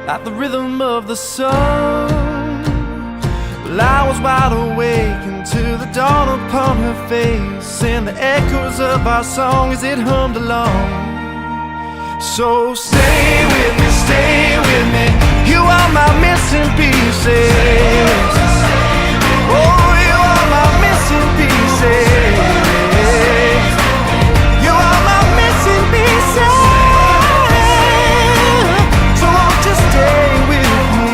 like the rhythm of the sun. Well, I was wide awake until the dawn upon her face, and the echoes of our song as it hummed along. So stay with me, you are my missing pieces. Oh, you are my missing pieces. You are my missing pieces. So won't you stay with me?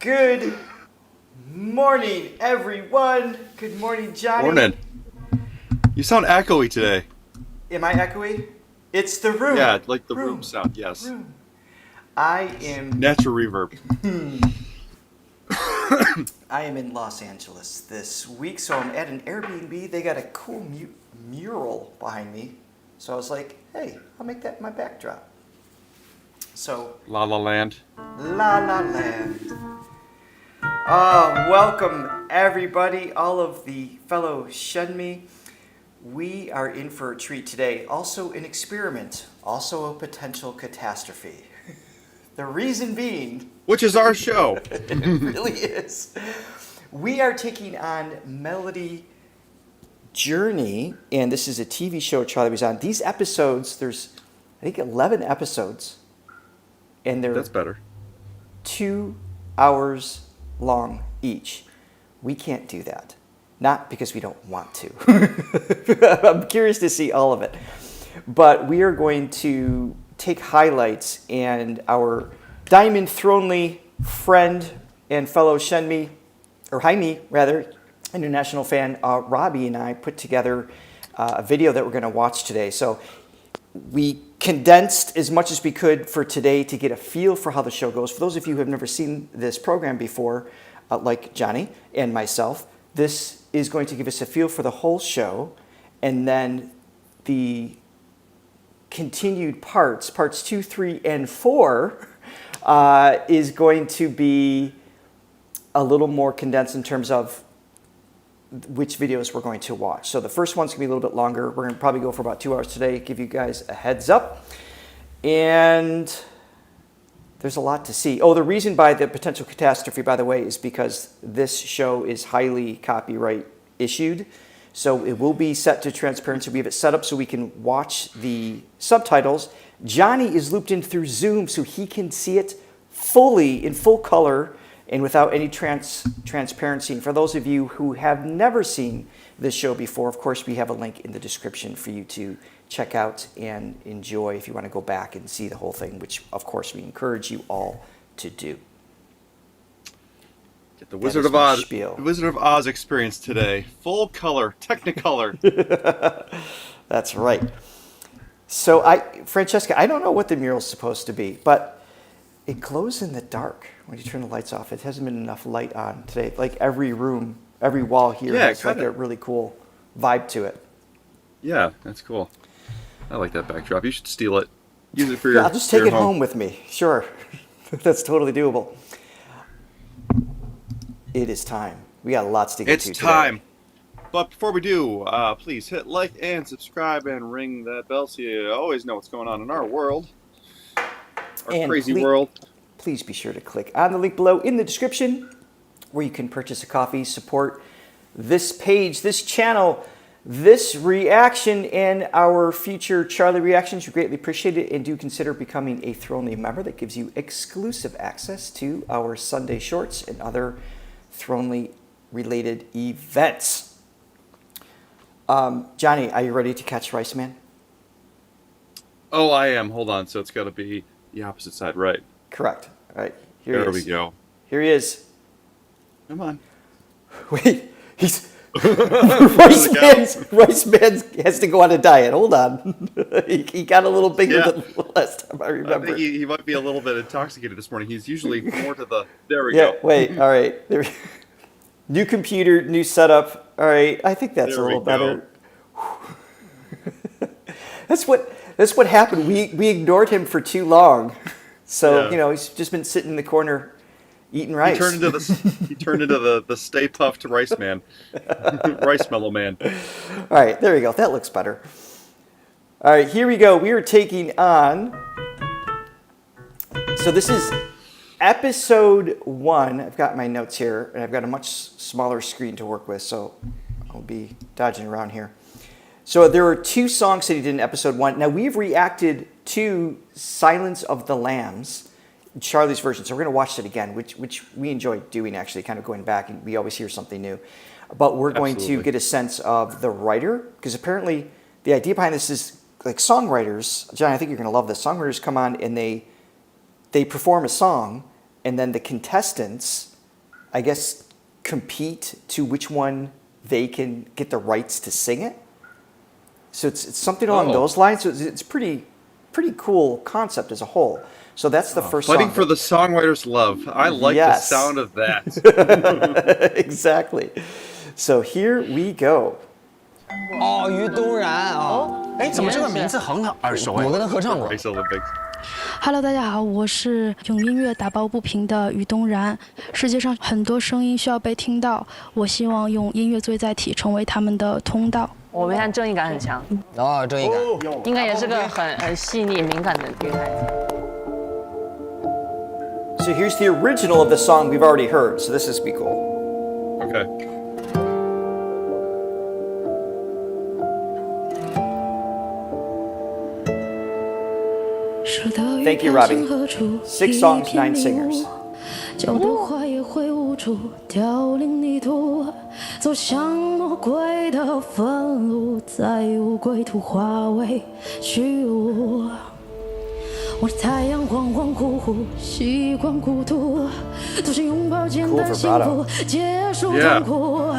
Good morning, everyone. Good morning, Johnny. Morning. You sound echoey today. Am I echoey? It's the room. Yeah, like the room sound, yes. Room. I am Natural reverb. I am in Los Angeles this week, so I'm at an Airbnb. They got a cool mural behind me. So I was like, hey, I'll make that my backdrop. So, La La Land. La La Land. Welcome, everybody, all of the fellow Shenmi. We are in for a treat today. Also an experiment, also a potential catastrophe. The reason being... Which is our show. It really is. We are taking on Melody Journey, and this is a TV show Charlie was on. These episodes, there's, I think, 11 episodes, and they're... That's better. 2 hours long each. We can't do that. Not because we don't want to. I'm curious to see all of it. But we are going to take highlights, and our Diamond Thronely friend and fellow Shenmi, or Jaime rather, international fan, Robbie and I put together a video that we're going to watch today. So we condensed as much as we could for today to get a feel for how the show goes. For those of you who have never seen this program before, like Johnny and myself, this is going to give us a feel for the whole show, and then the continued parts 2, 3, and 4, is going to be a little more condensed in terms of which videos we're going to watch. So the first one's going to be a little bit longer. We're going to probably go for about 2 hours today, give you guys a heads up. And there's a lot to see. Oh, the reason by the potential catastrophe, by the way, is because this show is highly copyright issued. So it will be set to transparency. We have it set up so we can watch the subtitles. Johnny is looped in through Zoom so he can see it fully, in full color, and without any transparency. And for those of you who have never seen this show before, of course, we have a link in the description for you to check out and enjoy if you want to go back and see the whole thing, which, of course, we encourage you all to do. Get the Wizard of Oz experience today. Full color, Technicolor. That's right. So, Francesca, I don't know what the mural's supposed to be, but it glows in the dark when you turn the lights off. It hasn't been enough light on today. Like every room, every wall here has like a really cool vibe to it. Yeah, that's cool. I like that backdrop. You should steal it. Use it for your I'll just take it home with me. Sure. That's totally doable. It is time. We got lots to get to today. It's time. But before we do, please hit like and subscribe and ring that bell so you always know what's going on in our world. Our crazy world. Please be sure to click on the link below in the description where you can purchase a coffee, support this page, this channel, this reaction, and our future Charlie reactions. We greatly appreciate it, and do consider becoming a Thronely member. That gives you exclusive access to our Sunday shorts and other Thronely related events. Johnny, are you ready to catch Rice Man? Oh, I am. Hold on. So it's got to be the opposite side, right? Correct. All right. Here he is. There we go. Here he is. Come on. Wait. He's... Rice Man has to go on a diet. Hold on. he got a little bigger than last time I remember. I think he might be a little bit intoxicated this morning. He's usually more to the... There we go. Wait. All right. New computer, new setup. All right. I think that's a little better. That's what happened. We ignored him for too long. So, he's just been sitting in the corner Eating rice. He turned into the Stay Puffed Rice Man, Rice Mellow Man. All right, there you go. That looks better. All right, here we go. We are taking on. So this is episode 1. I've got my notes here, and I've got a much smaller screen to work with, so I'll be dodging around here. So there were 2 songs that he did in episode 1. Now we've reacted to Silence of the Lambs, Charlie's version. So we're going to watch it again, which we enjoy doing, actually, kind of going back, and we always hear something new. But we're going to get a sense of the writer, because apparently the idea behind this is like songwriters. John, I think you're going to love this. Songwriters come on and they perform a song, and then the contestants, I guess, compete to which one they can get the rights to sing it. So it's something along those lines. So it's pretty cool concept as a whole. So that's the first Fighting song. for the songwriter's love. I like the sound of that. Exactly. So here we go. 哦，于东然哦，哎，怎么这个名字很耳熟哎？我跟他合唱过。 Race Olympics. Hello， 大家好，我是用音乐打抱不平的于东然。世界上很多声音需要被听到，我希望用音乐作为载体，成为他们的通道。我们看正义感很强，哦，正义感，应该也是个很细腻敏感的女孩子。 So here's the original of the song we've already heard. So this is be cool. Okay. Thank you, Robbie. 6 songs, 9 singers. 旧的花也会无处凋零泥土，走向魔鬼的坟路，再无归途化为虚无。我的太阳恍恍惚惚，习惯孤独，总是拥抱简单幸福，结束痛苦。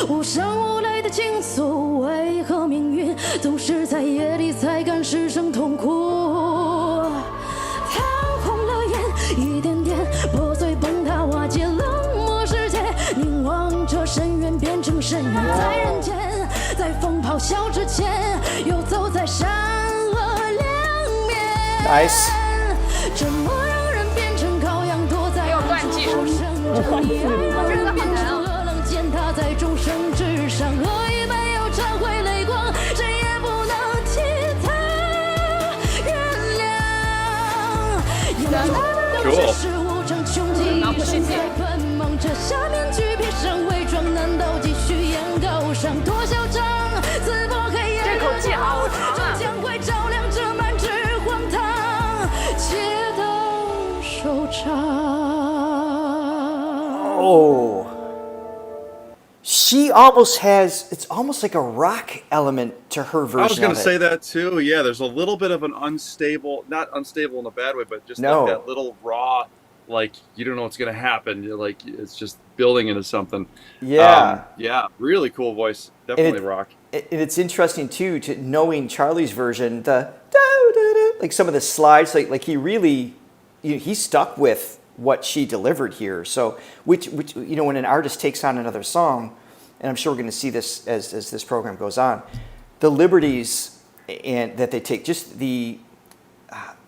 无声无泪的倾诉，为何命运总是在夜里才敢失声痛哭？烫红了眼，一点点破碎崩塌，瓦解冷漠世界，凝望着深渊变成深渊，在人间，在风咆哮之前，游走在善恶两面。Nice. 沉默让人变成羔羊，躲在暗处受伤，正义让人变成恶冷，践踏在众生之上，恶意没有忏悔泪光，谁也不能替他原谅。眼中的只是无常穷尽一生，在奔忙着下面具披上伪装，难道继续演高尚？多嚣张，刺破黑夜的光，终将会照亮这满纸荒唐，且到收场。 Oh. She almost has, it's almost like a rock element to her version. I was going to of say it. that too. Yeah, there's a little bit of an unstable, not unstable in a bad way, but just No. like that little raw, like you don't know what's going to happen. You're like, it's just building into something. Yeah. Yeah, really cool voice. Definitely rock. And it's interesting too, to knowing Charlie's version, the like some of the slides, like he really, he stuck with what she delivered here. So, which when an artist takes on another song, and I'm sure we're going to see this as this program goes on, the liberties and that they take, just they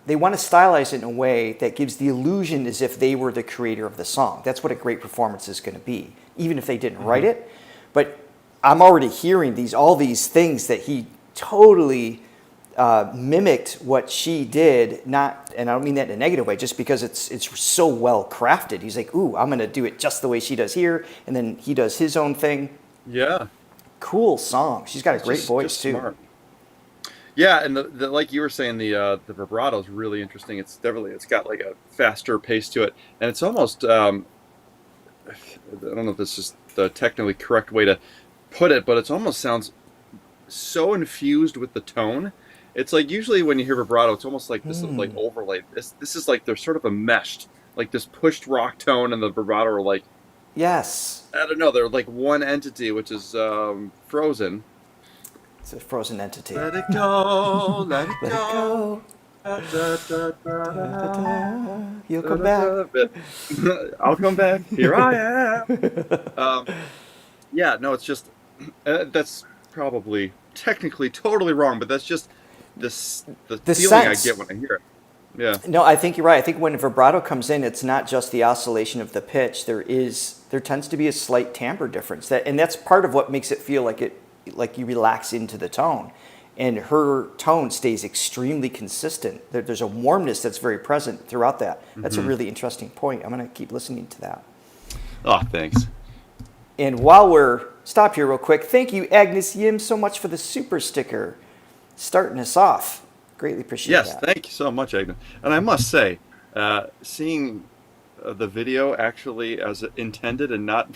want to stylize it in a way that gives the illusion as if they were the creator of the song. That's what a great performance is going to be, even if they didn't write it. But I'm already hearing all these things that he totally mimicked what she did, and I don't mean that in a negative way, just because it's so well crafted. He's like, ooh, I'm going to do it just the way she does here, and then he does his own thing. Yeah. Cool song. She's got a great voice just too. Smart. Yeah, and the like you were saying, the vibrato is really interesting. It's got like a faster pace to it, and it's almost I don't know if this is the technically correct way to put it, but it almost sounds so infused with the tone. It's like usually when you hear vibrato, it's almost like this like overlay. This is like they're sort of a meshed, like this pushed rock tone and the vibrato are like, Yes. I don't know, they're like one entity, which is Frozen. It's a frozen entity. Let it go, let it Let it go. go. You'll come back. I'll come back. Here I am. Yeah, no, it's just that's probably technically totally wrong, but that's just the feeling sense. I get when I hear it. Yeah. No, I think you're right. I think when vibrato comes in, it's not just the oscillation of the pitch. There tends to be a slight timbre difference, and that's part of what makes it feel like you relax into the tone. And her tone stays extremely consistent. There's a warmness that's very present throughout that. That's a really interesting point. I'm going to keep listening to that. Oh, thanks. And while we're stop here real quick, thank you, Agnes Yim, so much for the super sticker, starting us off. Greatly appreciate that. Yes, thank you so much, Agnes. And I must say, seeing the video actually as intended and not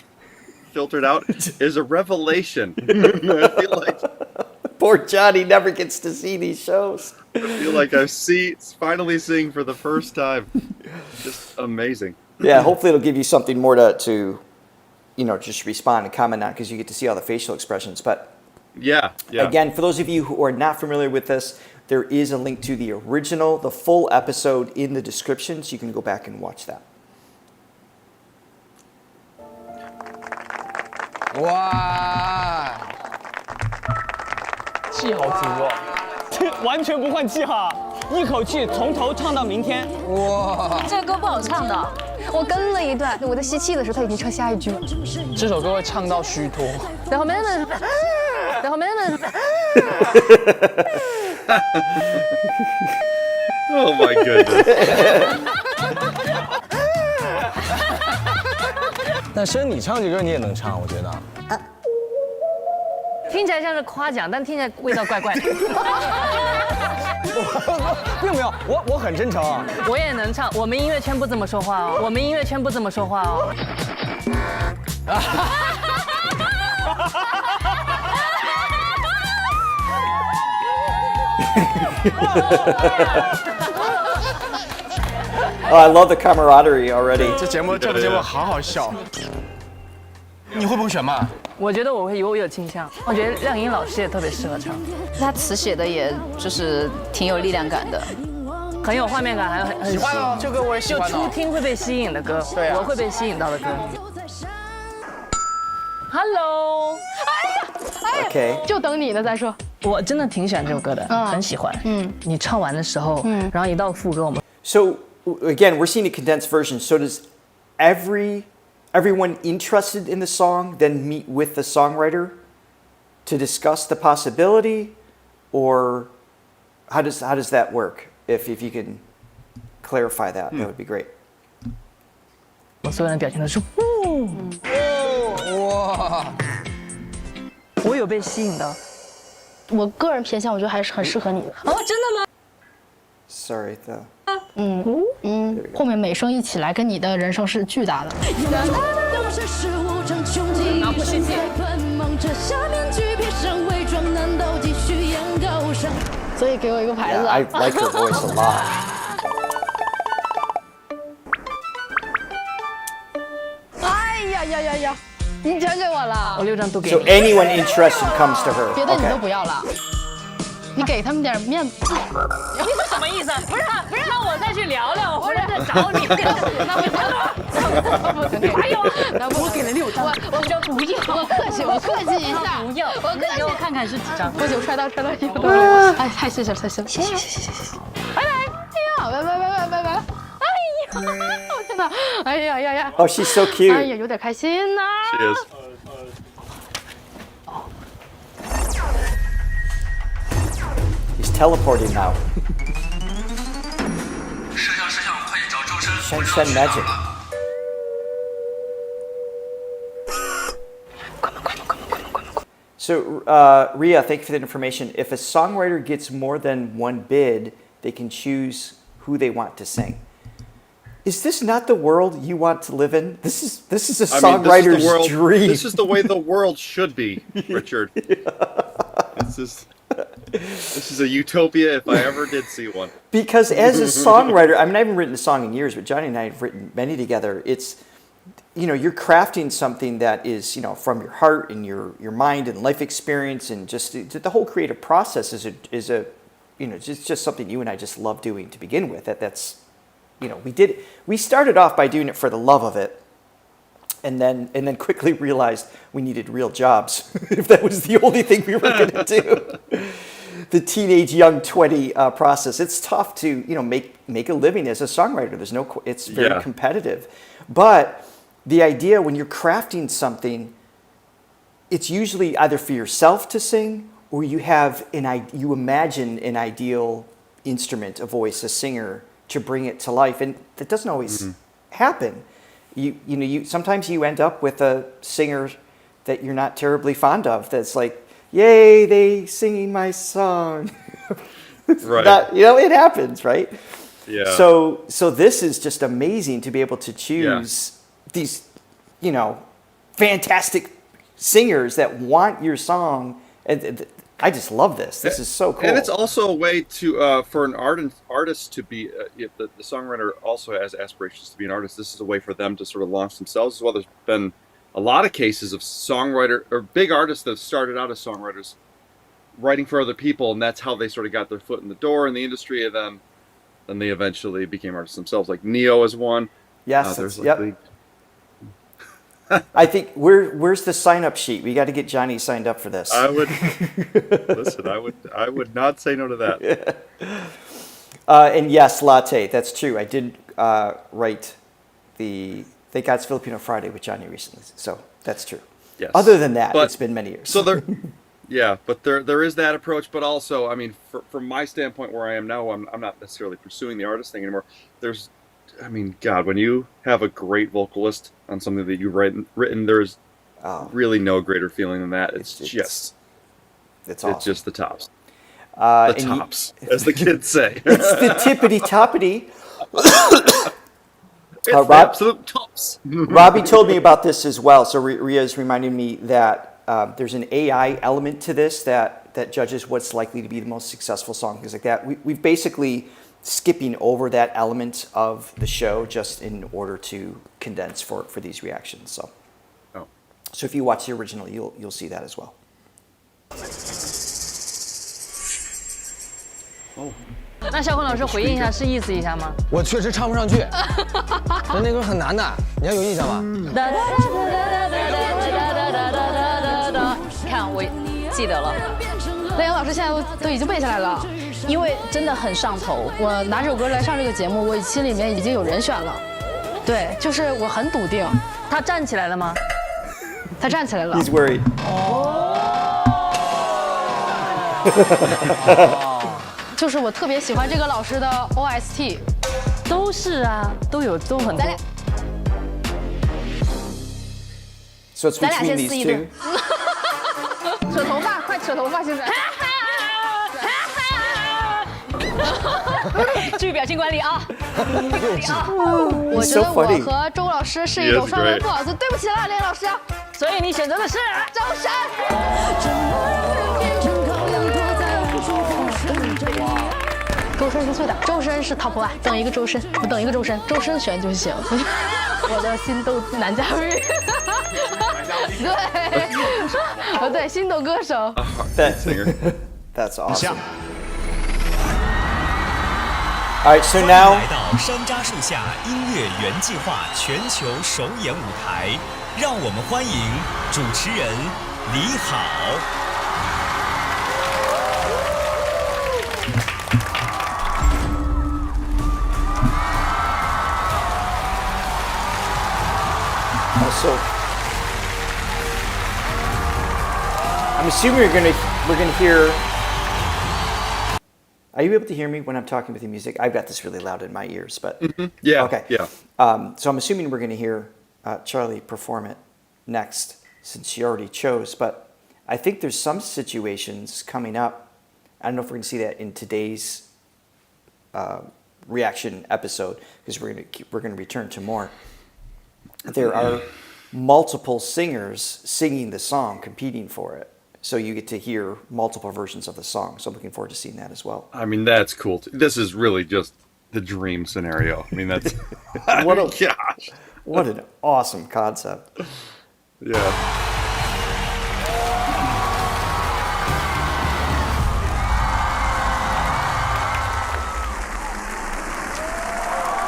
filtered out is a revelation. I feel like poor Johnny never gets to see these shows. I feel like I'm finally seeing for the first time. Just amazing. Yeah, hopefully it'll give you something more to just respond and comment on, because you get to see all the facial expressions. But yeah. Again, for those of you who are not familiar with this, there is a link to the original, the full episode in the description, so you can go back and watch that. 哇，气好足哦，完全不换气哈，一口气从头唱到明天。哇，这个歌不好唱的，我跟了一段，我在吸气的时候他已经唱下一句了。这首歌会唱到虚脱。然后妹妹，然后妹妹。Oh my goodness. 但生你唱这歌你也能唱，我觉得。听起来像是夸奖，但听起来味道怪怪的。并没有，我很真诚啊。我也能唱，我们音乐圈不这么说话哦，我们音乐圈不这么说话哦。Oh, I love the camaraderie already. 这个节目好好笑。你会不会选嘛？我觉得我有倾向，我觉得亮英老师也特别适合唱，他词写的也就是挺有力量感的，很有画面感，还有很喜欢哦，这个我也喜就欢哦。初听会被吸引的歌，对啊我会被吸引到的歌。Hello， Okay. 就等你呢再说。我真的挺喜欢这首歌的，很喜欢。你唱完的时候，然后一到副歌，我们 So again, we're seeing a condensed version. So does everyone interested in the song then meet with the songwriter to discuss the possibility, or how does that work? If you can clarify that, that would be great. 所有人表情都是哇，我有被吸引到。我个人偏向，我觉得还是很适合你的。哦，真的吗？ Sorry, the 后面美声一起来，跟你的人声是巨大的。然后不吸气。所以给我一个牌 yeah, 子。 I like her voice a lot. 哎呀呀呀呀！你全给我了我，6张都给 So 你。 anyone interested comes to her. 别的你都 Okay. 不要了，你给他们点面子。你是什么意思？不是，让我再去聊聊，我回来再找你。还有，我给了6张，我就不要，我客气一下，不要，我客气给我。看看是几张。不行，揣到衣服兜里。哎，太谢谢了，太谢了，谢谢。拜拜，哎呀，拜拜。哎呀，我天哪，哎呀呀呀！ Oh, she's so 哎 cute. 呀，有点开心呐。 She is. He's teleporting now. 摄像，快去找周深。 Shen magic. So, Ria, thank you for that information. If a songwriter gets more than one bid, they can choose who they want to sing. Is this not the world you want to live in? This is a songwriter's dream. This is the way the world should be, Richard. This is a utopia if I ever did see one. Because as a songwriter, I mean, I haven't written a song in years, but Johnny and I have written many together. It's, you're crafting something that is, from your heart and your mind and life experience, and just the whole creative process is just something you and I just love doing to begin with. That's we started off by doing it for the love of it, and then quickly realized we needed real jobs if that was the only thing we were going to do. the teenage young 20 process. It's tough to make a living as a songwriter. It's very competitive, but the idea when you're crafting something, it's usually either for yourself to sing or you imagine an ideal instrument, a voice, a singer to bring it to life, and that doesn't always happen. You sometimes you end up with a singer that you're not terribly fond of. That's like, yay, they singing my song. Right. It happens, right? Yeah. So this is just amazing to be able to choose these, fantastic singers that want your song. And I just love this. This is so cool. And it's also a way to for an artist to be, if the songwriter also has aspirations to be an artist, this is a way for them to sort of launch themselves as well. There's been a lot of cases of songwriter or big artists that started out as songwriters writing for other people, and that's how they sort of got their foot in the door in the industry, and then they eventually became artists themselves. Like Neo is one. Yes. I think where's the sign up sheet? We got to get Johnny signed up for this. I would listen. I would not say no to that. And yes, Latte. That's true. I did write the Thank God It's Filipino Friday with Johnny recently, so that's true. Yes. Other than that, it's been many years. So there is that approach, but also, I mean, from my standpoint, where I am now, I'm not necessarily pursuing the artist thing anymore. God, when you have a great vocalist on something that you've written, there's really no greater feeling than that. It's awesome. It's just the tops. The tops, as the kids say. It's the tippity-toppity. It's the absolute tops. Robbie told me about this as well. So Ria's reminded me that there's an AI element to this that judges what's likely to be the most successful song, things like that. We've basically skipping over that element of the show just in order to condense for these reactions. So if you watch the original, you'll see that as well. Oh. 那小孔老师回应一下，示意思一下吗？我确实唱不上去，那歌很难的，你还有印象吗？看我记得了，雷阳老师现在都已经背下来了，因为真的很上头。我拿这首歌来上这个节目，我心里面已经有人选了。对，就是我很笃定。他站起来了吗？他站起来了。 He's worried. 就是我特别喜欢这个老师的 OST， 都是啊，都很多。So it's between these two. 扯头发，快扯头发，现在。注意表情管理啊！我觉得我和周老师是一种双人破，就对不起了，雷老师。所以你选择的是周深。周深是最大，周深是 top one， 等一个周深，我等一个周深，周深选就行。我的心动男嘉宾，对，心动歌手。That's awesome. All right, so now 来到山楂树下音乐原计划全球首演舞台，让我们欢迎主持人李好。So I'm assuming we're gonna hear. Are you able to hear me when I'm talking with the music? I've got this really loud in my ears, but yeah, okay, yeah. So I'm assuming we're gonna hear Charlie perform it next, since she already chose. But I think there's some situations coming up. I don't know if we're gonna see that in today's reaction episode, because we're gonna return to more. There are multiple singers singing the song, competing for it. So you get to hear multiple versions of the song. So I'm looking forward to seeing that as well. I mean, that's cool. This is really just the dream scenario. I mean, that's gosh. What an awesome concept. Yeah.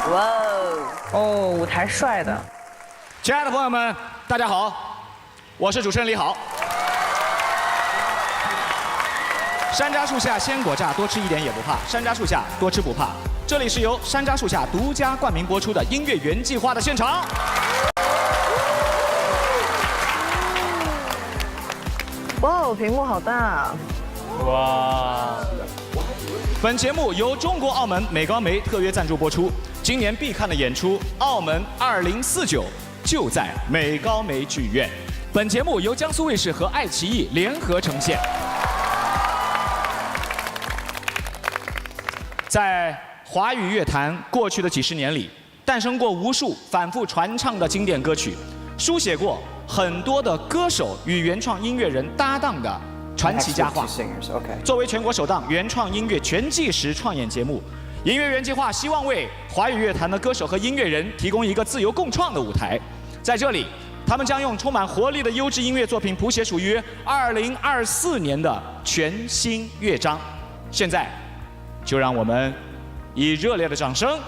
Wow. 哦，舞台帅的。亲爱的朋友们，大家好，我是主持人李好。山楂树下鲜果榨，多吃一点也不怕。山楂树下多吃不怕。这里是由山楂树下独家冠名播出的音乐原计划的现场。哇，屏幕好大！哇！本节目由中国澳门美高梅特约赞助播出。今年必看的演出《澳门2049》就在美高梅剧院。本节目由江苏卫视和爱奇艺联合呈现。在华语乐坛过去的几十年里，诞生过无数反复传唱的经典歌曲，书写过很多的歌手与原创音乐人搭档的传奇佳话。作为全国首档原创音乐全纪实创演节目，音乐原计划希望为华语乐坛的歌手和音乐人提供一个自由共创的舞台。在这里，他们将用充满活力的优质音乐作品谱写属于2024年的全新乐章。现在，就让我们以热烈的掌声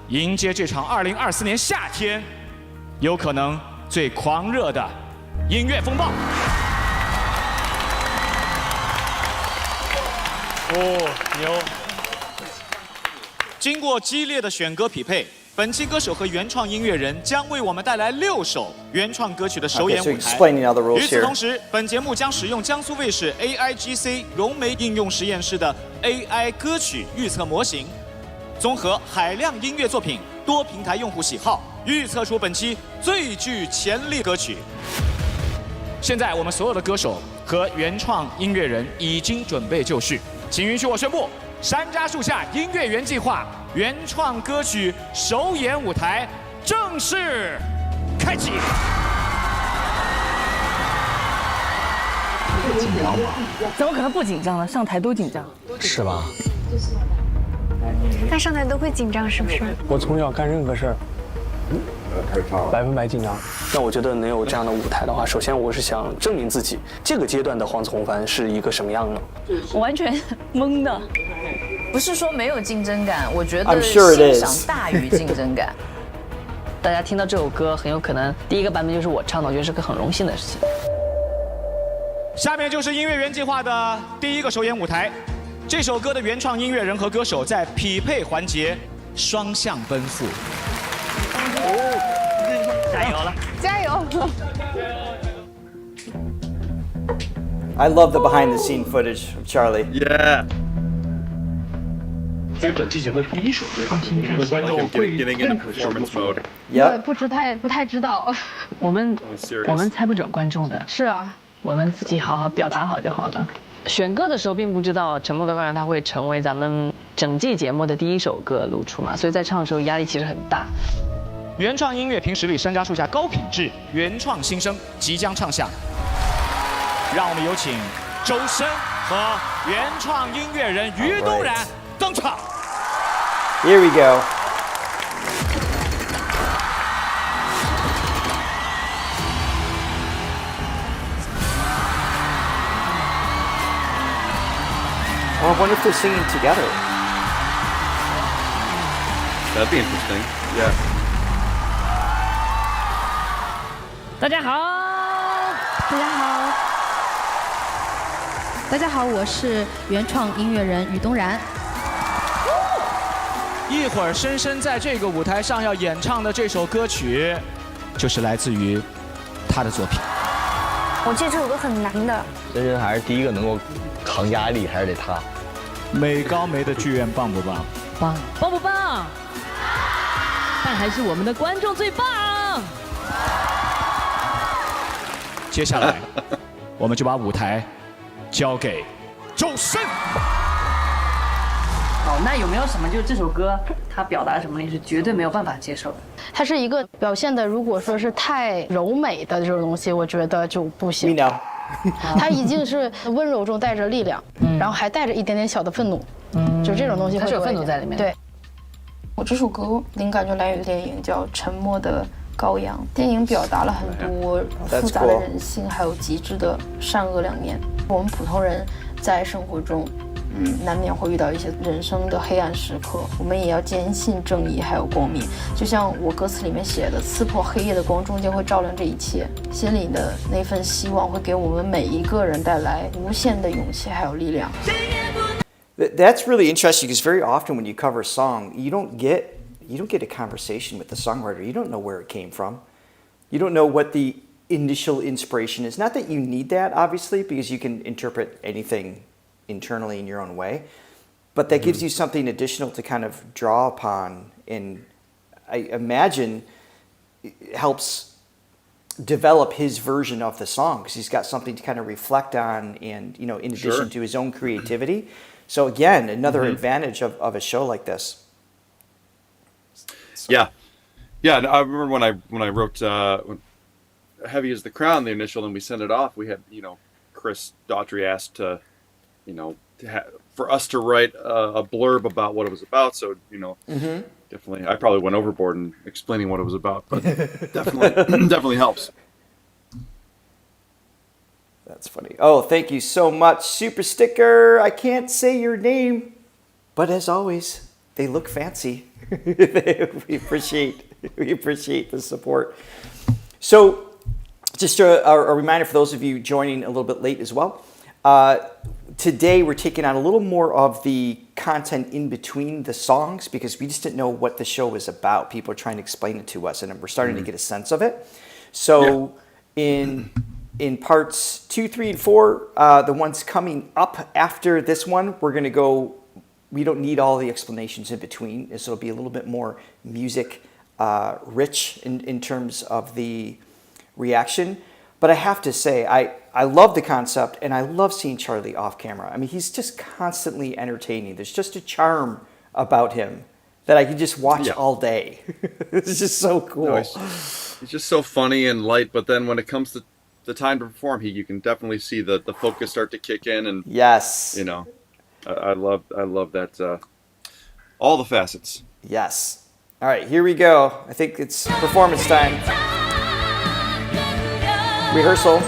迎接这场2024年夏天有可能最狂热的音乐风暴。哦，牛！经过激烈的选歌匹配，本期歌手和原创音乐人将为我们带来6首原创歌曲的首演舞台。与此同时，本节目将使用江苏卫视 AIGC 融媒应用实验室的 AI 歌曲预测模型，综合海量音乐作品、多平台用户喜好，预测出本期最具潜力歌曲。现在，我们所有的歌手和原创音乐人已经准备就绪，请允许我宣布。山楂树下音乐原计划原创歌曲首演舞台正式开启。紧张吗？怎么可能不紧张呢？上台都紧张。是吧？但上台都会紧张，是不是？我从小干任何事儿100%紧张。那我觉得能有这样的舞台的话，首先我是想证明自己，这个阶段的黄子弘凡是一个什么样的。我完全懵的。不是说没有竞争感，我觉得欣赏大于竞争感。大家听到这首歌，很有可能第一个版本就是我唱的，我觉得是个很荣幸的事情。下面就是音乐原计划的第一个首演舞台，这首歌的原创音乐人和歌手在匹配环节双向奔赴。加油了！加油 I love the behind-the-scene footage of Charlie. Yeah. 在本期节目的第一首歌，观众会 getting into performance mode. Yeah. 不太知道。我们猜不准观众的。是啊，我们自己好好表达好就好了。选歌的时候并不知道《沉默的羔羊》它会成为咱们整季节目的第一首歌露出嘛，所以在唱的时候压力其实很大。原创音乐凭实力，山楂树下高品质原创新声即将唱响，让我们有请周深和原创音乐人于东然登场。Here we go. Oh, I wonder if they're singing together. That'd be interesting. Yeah. 大家好，大家好，大家好，我是原创音乐人于东然。一会儿深深在这个舞台上要演唱的这首歌曲，就是来自于他的作品。我记得这首歌很难的。深深还是第一个能够扛压力，还是得他。美高梅的剧院棒不棒？棒，棒不棒？但还是我们的观众最棒。接下来，我们就把舞台交给周深。好，那有没有什么就是这首歌它表达什么你是绝对没有办法接受的？它是一个表现的，如果说是太柔美的这种东西，我觉得就不行。它已经是温柔中带着力量，然后还带着一点点小的愤怒，就这种东西会有愤怒在里面。对，我这首歌灵感就来源于电影叫《沉默的羔羊》，电影表达了很多复杂的人性，还有极致的善恶两面。我们普通人在生活中难免会遇到一些人生的黑暗时刻，我们也要坚信正义还有光明。就像我歌词里面写的，刺破黑夜的光终将会照亮这一切，心里的那份希望会给我们每一个人带来无限的勇气还有力量。That's really interesting because very often when you cover a song, you don't get a conversation with the songwriter. You don't know where it came from. You don't know what the initial inspiration is. Not that you need that, obviously, because you can interpret anything internally in your own way, but that gives you something additional to kind of draw upon, and I imagine it helps develop his version of the song because he's got something to kind of reflect on, and in addition to his own creativity. So again, another advantage of a show like this. So. Yeah. And I remember when I wrote "Heavy as the Crown," the initial, and we sent it off. We had Chris Daughtry asked to for us to write a blurb about what it was about. So definitely, I probably went overboard in explaining what it was about, but definitely helps. That's funny. Oh, thank you so much, Super Sticker. I can't say your name, but as always, they look fancy. we appreciate the support. So, just a reminder for those of you joining a little bit late as well. Today, we're taking on a little more of the content in between the songs because we just didn't know what the show was about. People are trying to explain it to us, and we're starting to get a sense of it. So, in parts 2, 3, and 4, the ones coming up after this one, we're going to go. We don't need all the explanations in between, so it'll be a little bit more music rich in terms of the reaction. But I have to say, I love the concept, and I love seeing Charlie off camera. I mean, he's just constantly entertaining. There's just a charm about him that I could just watch all day. It's just so cool. No, he's just so funny and light, but then when it comes to the time to perform, you can definitely see the focus start to kick in, and I love that all the facets. Yes. All right, here we go. I think it's performance time. Rehearsal.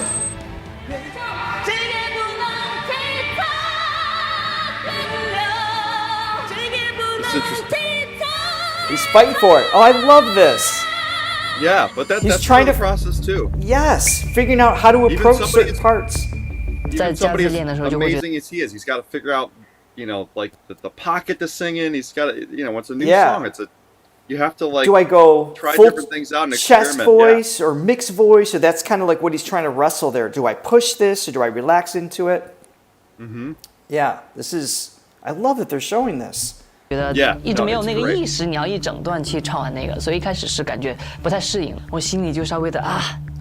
It's interesting. He's fighting for it. Oh, I love this. Yeah, but that's trying the process too. Yes, figuring out how to approach certain parts. Even somebody as amazing as he is, he's got to figure out, like the pocket to sing in. He's got to, it's a new song. You have to do I go try full different things out and chest experiment. voice or mixed voice, or that's kind of like what he's trying to wrestle there. Do I push this or do I relax into it? Yeah, I love that they're showing this. 觉得一直没有那个意识，你要一整段去唱完那个，所以一开始是感觉不太适应，我心里就稍微的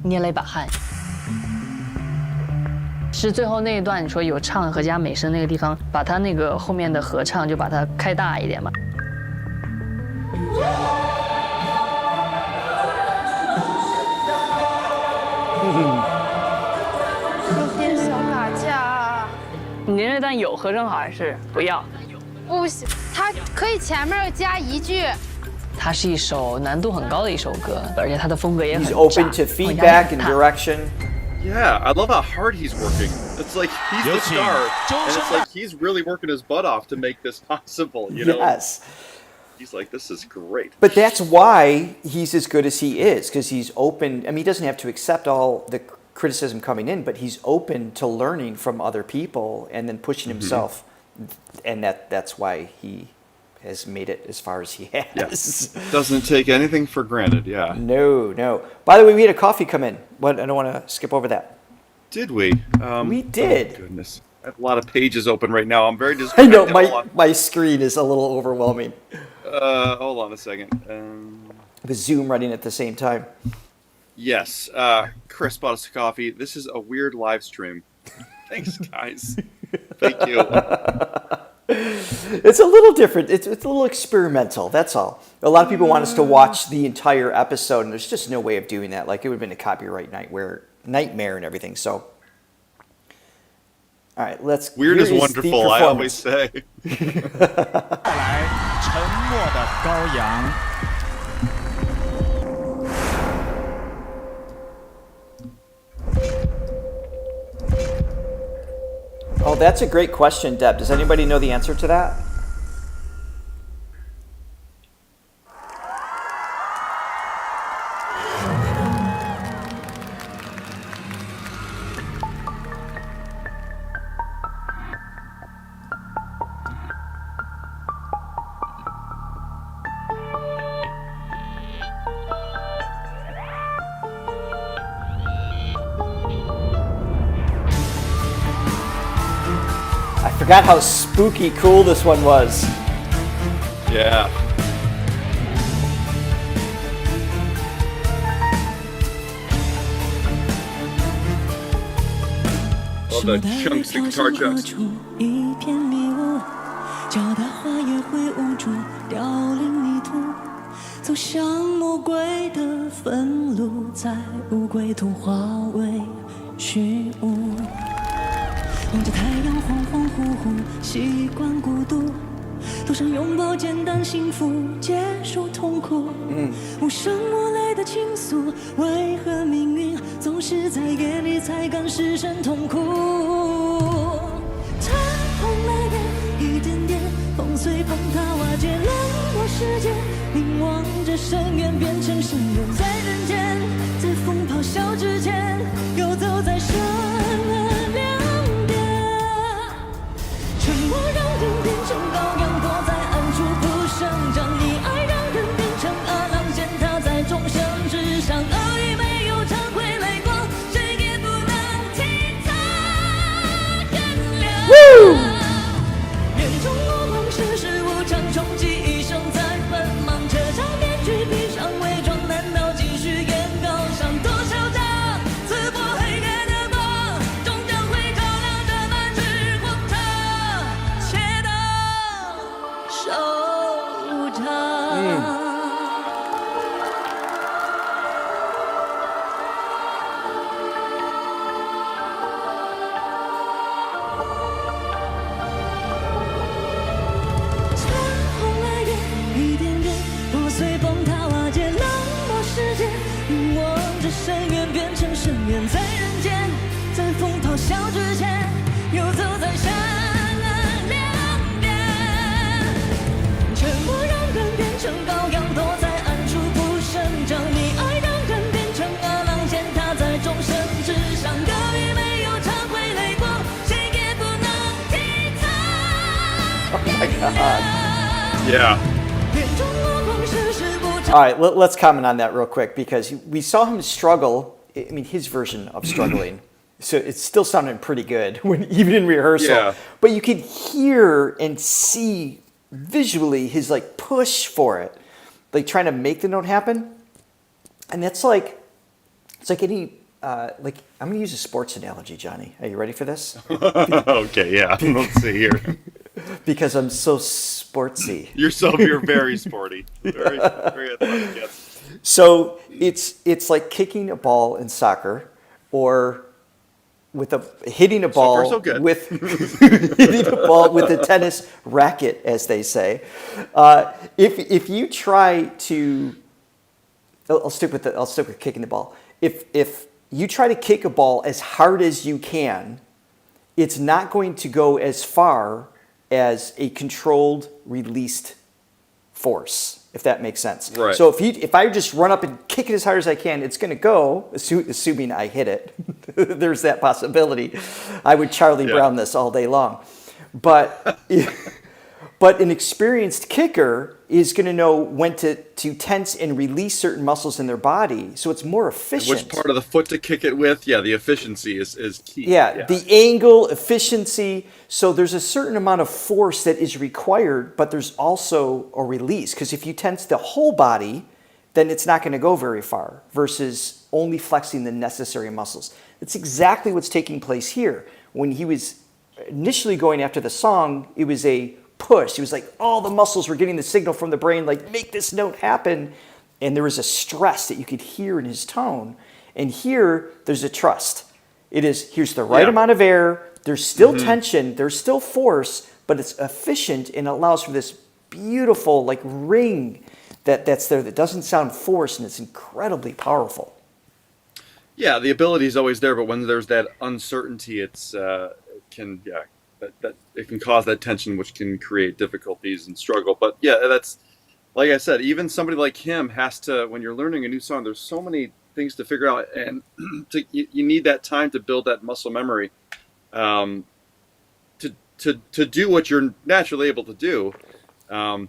捏了一把汗。是最后那一段，你说有唱和加美声那个地方，把它那个后面的合唱就把它开大一点嘛。有点小打架。你那段有合声好还是不要？不行，它可以前面加一句。它是一首难度很高的一首歌，而且它的风格也很 He's open to feedback and direction. Yeah, I love how hard he's working. It's like he's the star, and it's like he's really working his butt off to make this possible. Yes. He's like, this is great. But that's why he's as good as he is, because he's open. I mean, he doesn't have to accept all the criticism coming in, but he's open to learning from other people and then pushing himself. And that's why he has made it as far as he has. Yes. Doesn't take anything for granted, yeah. No. By the way, we had a coffee come in. I don't want to skip over that. Did we? We did. Oh, goodness. I have a lot of pages open right now. I'm very distracted. I know, my screen is a little overwhelming. Hold on a second. With Zoom running at the same time. Yes. Chris bought us a coffee. This is a weird live stream. Thanks, guys. Thank you. It's a little different. It's a little experimental. That's all. A lot of people want us to watch the entire episode, and there's just no way of doing that. Like, it would have been a copyright nightmare and everything. So, all right, let's. Weird is wonderful. I always say. 来，沉默的羔羊。Oh, that's a great question, Deb. Does anybody know the answer to that? I forgot how spooky cool this one was. Yeah. Love the chunks, the guitar chunks. 一片迷雾，脚踏花也会无助，凋零泥土，走向魔鬼的愤怒，在无归途化为虚无。望着太阳恍恍惚惚，习惯孤独，路上拥抱简单幸福，结束痛苦。无声无泪的倾诉，为何命运总是在夜里才敢失声痛哭？残红泪点，一点点碰碎崩塌瓦解，冷漠世界，凝望着深渊变成深渊，在人间，在风咆哮之前，游走在深渊。沉默让人变成羔羊，躲在暗处不生长；你爱让人变成阿郎，践踏在众生之上。恶意没有忏悔泪光，谁也不能替他原谅。眼中落梦，世事无常，终极一生在奔忙。这场面具闭上，伪装难道继续演高尚？多嚣张，刺破黑夜的光，终将会照亮这漫日荒唐。收场。残红泪点，一点点破碎崩塌瓦解，冷漠世界，凝望着深渊变成深渊，在人间，在风咆哮之前，游走在山。沉默让人变成羔羊，躲在暗处不生长；你爱让人变成阿郎，践踏在众生之上。歌语没有忏悔泪光，谁也不能替他。Oh my God. Yeah. All right, let's comment on that real quick because we saw him struggle. I mean, his version of struggling. So it still sounded pretty good when even in rehearsal. Yeah. But you could hear and see visually his like push for it, like trying to make the note happen. And that's like, it's like any, like I'm going to use a sports analogy, Johnny. Are you ready for this? Okay, yeah. Let's see here. Because I'm so sportsy. You're very sporty. Very athletic, yes. So it's like kicking a ball in soccer or hitting a ball with hitting a ball with a tennis racket, as they say. If you try to, I'll stick with kicking the ball. If you try to kick a ball as hard as you can, it's not going to go as far as a controlled, released force, if that makes sense. Right. So if I just run up and kick it as hard as I can, it's going to go, assuming I hit it. There's that possibility. I would Charlie Brown this all day long. But an experienced kicker is going to know when to tense and release certain muscles in their body, so it's more efficient. Which part of the foot to kick it with? Yeah, the efficiency is key. Yeah, the angle, efficiency. So there's a certain amount of force that is required, but there's also a release. Because if you tense the whole body, then it's not going to go very far, versus only flexing the necessary muscles. That's exactly what's taking place here. When he was initially going after the song, it was a push. It was like all the muscles were getting the signal from the brain, like, make this note happen. And there was a stress that you could hear in his tone. And here, there's a trust. It is, here's the right amount of air. There's still tension. There's still force, but it's efficient and allows for this beautiful, like, ring that's there that doesn't sound forced, and it's incredibly powerful. Yeah, the ability is always there, but when there's that uncertainty, it can that it can cause that tension, which can create difficulties and struggle. But yeah, that's like I said, even somebody like him has to, when you're learning a new song, there's so many things to figure out, and you need that time to build that muscle memory, to do what you're naturally able to do. No,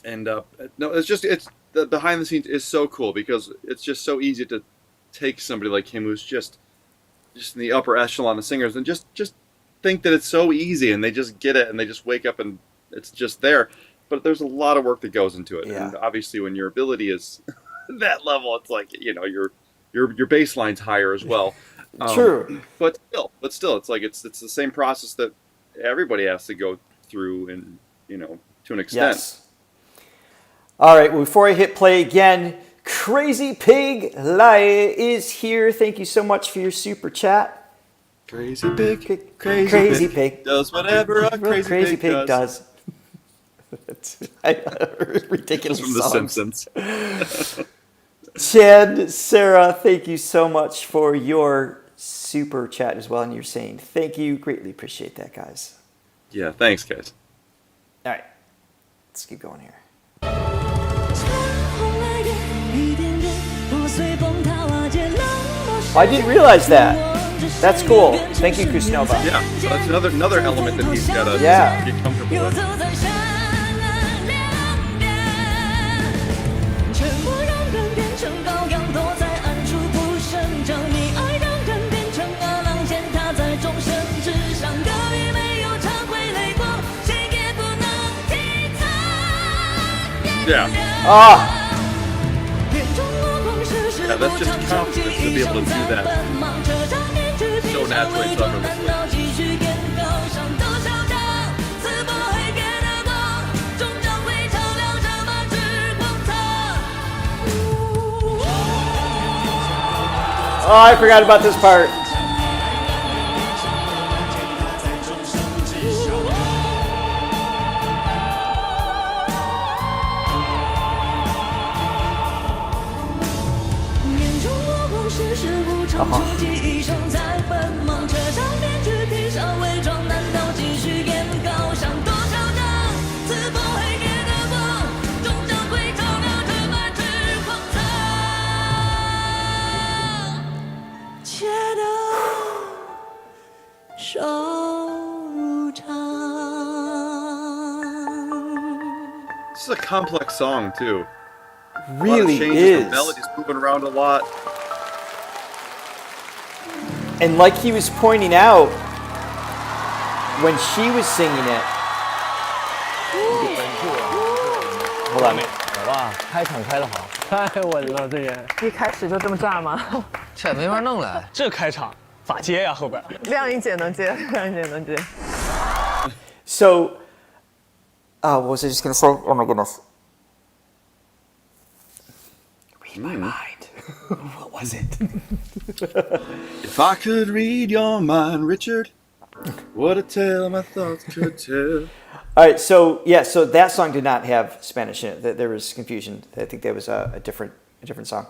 it's the behind the scenes is so cool because it's just so easy to take somebody like him who's just in the upper echelon of singers and just think that it's so easy and they just get it and they just wake up and it's just there. But there's a lot of work that goes into it. Yeah. And obviously when your ability is that level, it's like, your baseline's higher as well. True. But still, it's like it's the same process that everybody has to go through, and to an extent. Yes. All right. Well, before I hit play again, Crazy Pig Lai is here. Thank you so much for your super chat. Crazy pig, crazy pig does whatever a crazy pig does. Ridiculous from The songs. Simpsons. Chad, Sarah, thank you so much for your super chat as well, and you're saying thank you. Greatly appreciate that, guys. Yeah, thanks, guys. All right, let's keep going here. I didn't realize that. That's cool. Thank you, Kusnova. Yeah, so that's another element that he's got to get comfortable with. Yeah. Yeah, that's just confidence to be able to do that so naturally, so effortlessly. Oh, I forgot about this part. This is a complex song too. Really changes, is. The melody's moving around a lot. And like he was pointing out, when she was singing it, hold on. 哇，开场开得好，太稳了，这也一开始就这么炸吗？这没法弄了。这开场咋接呀？后边亮颖姐能接，亮颖姐能接。So, what was I just gonna say? Oh my goodness. Read my mind. What was it? If I could read your mind, Richard, what a tale my thoughts could tell. All right, so that song did not have Spanish in it. There was confusion. I think that was a different song.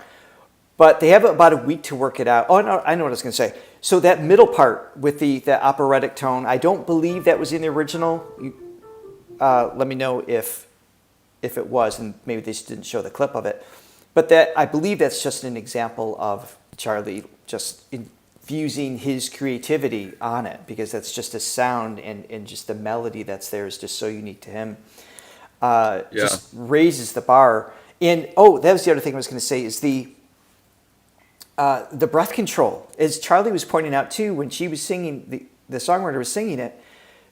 But they have about a week to work it out. Oh, no, I know what I was going to say. So that middle part with the operatic tone, I don't believe that was in the original. Let me know if it was, and maybe they just didn't show the clip of it. But I believe that's just an example of Charlie just infusing his creativity on it, because that's just a sound and just the melody that's there is just so unique to him. Just raises the bar. And that was the other thing I was going to say is the breath control. As Charlie was pointing out too, when she was singing, the songwriter was singing it,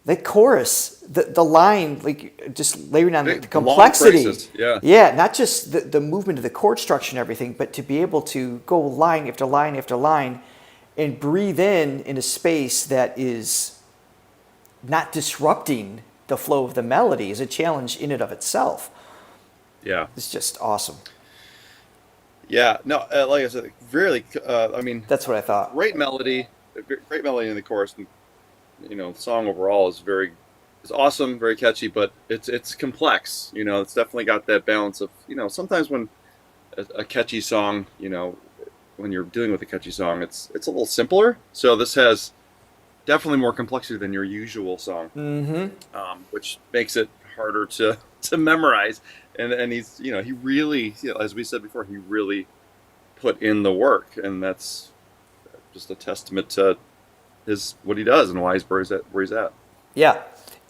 the chorus, the line, like just layering on the complexity. Yeah, not just the movement of the chord structure and everything, but to be able to go line after line after line and breathe in a space that is not disrupting the flow of the melody is a challenge in and of itself. Yeah. It's just awesome. Yeah, no, like I said, really, I mean... That's what I thought. Great melody in the chorus, and, the song overall is awesome, very catchy, but it's complex, it's definitely got that balance of, sometimes when a catchy song, when you're dealing with a catchy song, it's a little simpler, so this has definitely more complexity than your usual song, which makes it harder to memorize. And he's, you know, he really, you know, as we said before, he really put in the work, and that's just a testament to what he does and why he's where he's at. Yeah.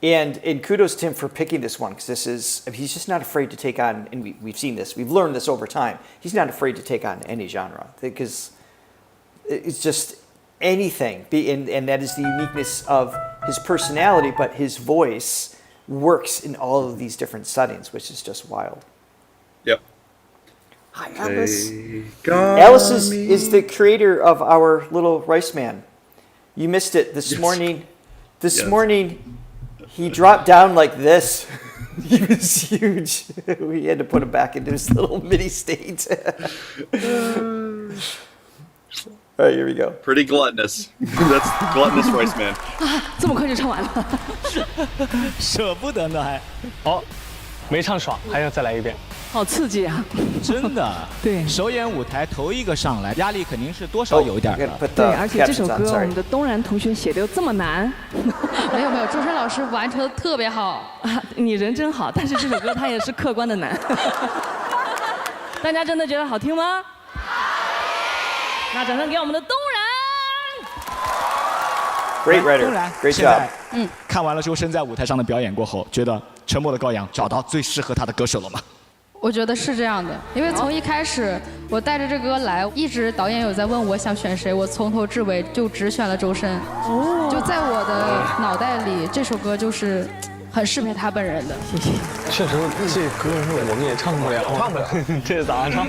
And kudos to him for picking this one, because he's just not afraid to take on, and we've seen this, we've learned this over time, he's not afraid to take on any genre, because it's just anything, and that is the uniqueness of his personality, but his voice works in all of these different settings, which is just wild. Yep. Hi, Alice. Alice is the creator of our little rice man. You missed it this morning. This morning, he dropped down like this. He was huge. We had to put him back into his little mini state. All right, here we go. Pretty gluttonous. That's the gluttonous rice man. 这么快就唱完了，舍不得呢还。哦，没唱爽，还要再来一遍。好刺激啊！真的，对，首演舞台头一个上来，压力肯定是多少有一点的。对，而且这首歌我们的东然同学写的又这么难。没有，周深老师完成的特别好。你人真好，但是这首歌它也是客观的难。大家真的觉得好听吗？那掌声给我们的东然。Great writer, great job. 看完了周深在舞台上的表演过后，觉得《沉默的羔羊》找到最适合他的歌手了吗？我觉得是这样的，因为从一开始我带着这歌来，一直导演有在问我想选谁，我从头至尾就只选了周深。哦，就在我的脑袋里，这首歌就是很适配他本人的。谢谢。确实，这歌我们也唱不了，这咋唱？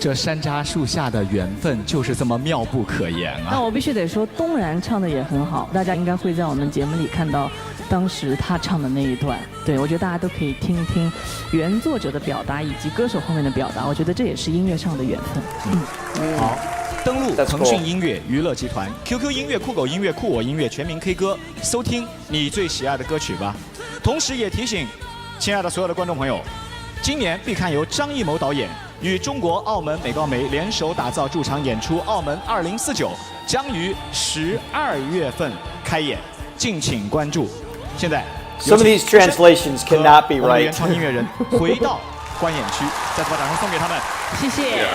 这山楂树下的缘分就是这么妙不可言啊！那我必须得说，东然唱的也很好，大家应该会在我们节目里看到当时他唱的那一段。对，我觉得大家都可以听一听原作者的表达以及歌手后面的表达，我觉得这也是音乐上的缘分。好，登录腾讯音乐娱乐集团、QQ 音乐、酷狗音乐、酷我音乐、全民 K 歌，搜听你最喜爱的歌曲吧。同时也提醒，亲爱的所有的观众朋友，今年必看由张艺谋导演与中国澳门美高梅联手打造驻场演出《澳门2049》，将于12月份开演，敬请关注。现在 Some of these translations cannot be right. 原创音乐人回到观演区，再次把掌声送给他们，谢谢。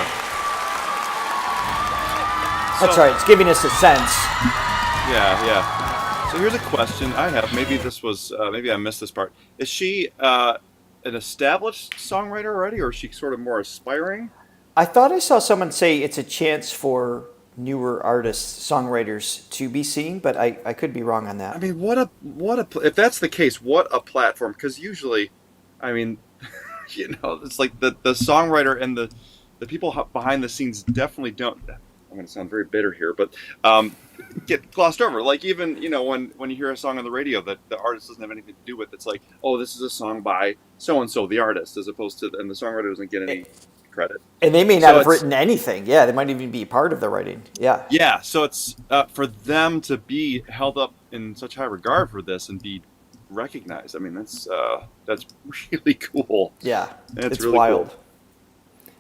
That's right. It's giving us a sense. Yeah. So here's a question I have. Maybe this was maybe I missed this part. Is she an established songwriter already, or is she sort of more aspiring? I thought I saw someone say it's a chance for newer artists, songwriters to be seen, but I could be wrong on that. I mean, if that's the case, what a platform! Because usually, I mean, you know, it's like the songwriter and the people behind the scenes definitely don't. I'm going to sound very bitter here, but get glossed over. Like even, you know, when you hear a song on the radio that the artist doesn't have anything to do with, it's like, oh, this is a song by so and so, the artist, as opposed to, and the songwriter doesn't get any credit. And they may not have written anything. Yeah, they might even be part of the writing. Yeah. Yeah. So it's for them to be held up in such high regard for this and be recognized. I mean, that's really cool. Yeah, it's really wild. Cool.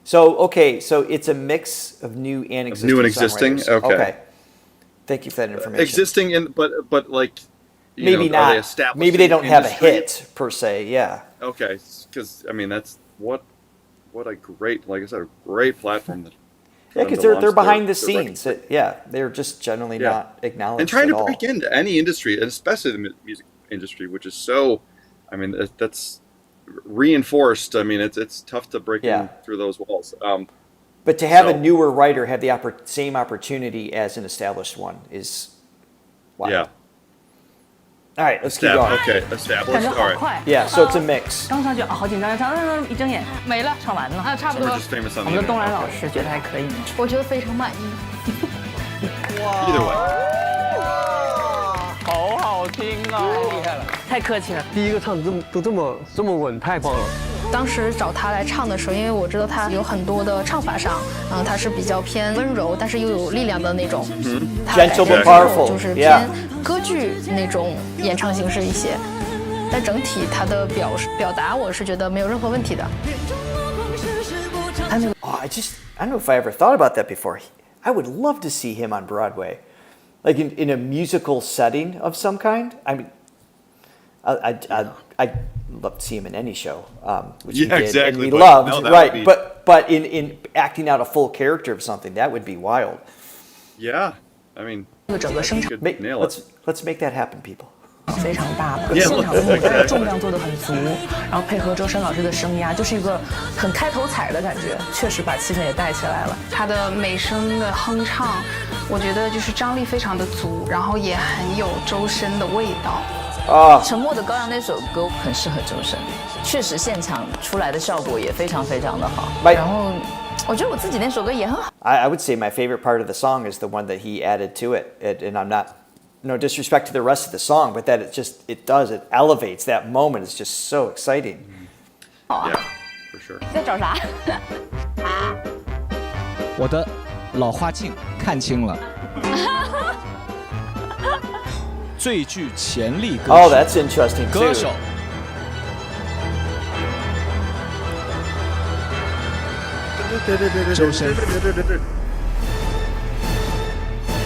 So it's a mix of new and existing. New and existing. Okay. Thank you for that information. Existing, but like maybe know, not. Maybe they don't have a hit per se. Yeah. Okay, because I mean that's what a great, like I said, a great platform. Yeah, because they're behind the scenes. They're just generally not acknowledged and trying at to break into any industry, and especially the music industry, which is so. I mean, that's reinforced. I mean, it's tough to break in through those walls. But to have a newer writer have the same opportunity as an established one is wild. Yeah. All right, let's keep going. Okay, established. All right. Yeah, so it's a mix. 刚上去好紧张，一睁眼没了，唱完了，差不多。我们的东然老师觉得还可以吗？我觉得非常满意。Either way. 好好听啊！太厉害了，太客气了。第一个唱的都这么稳，太棒了。当时找他来唱的时候，因为我知道他有很多的唱法上，他是比较偏温柔，但是又有力量的那种。Gentle but powerful，就是偏歌剧那种演唱形式一些。但整体他的表达，我是觉得没有任何问题的。I don't know if I ever thought about that before. I would love to see him on Broadway. like in a musical setting of some kind. I mean, I'd love to see him in any show, which we did exactly. and we loved, right? But in acting out a full character of something, that would be wild. Yeah, I mean, 整个声场 let's make that happen, people. 非常大，现场的舞台重量做得很足，然后配合周深老师的声压，就是一个很开头彩的感觉，确实把气氛也带起来了。他的美声的哼唱，我觉得就是张力非常的足，然后也很有周深的味道。沉默的羔羊那首歌很适合周深，确实现场出来的效果也非常非常的好。然后我觉得我自己那首歌也很好。I would say my favorite part of the song is the one that he added to it, and I'm not. No disrespect to the rest of the song, but that it elevates that moment. It's just so exciting. Yeah, for sure. 在找啥？我的老花镜看清了。最具潜力歌手。Oh, that's interesting too. 歌手。周深。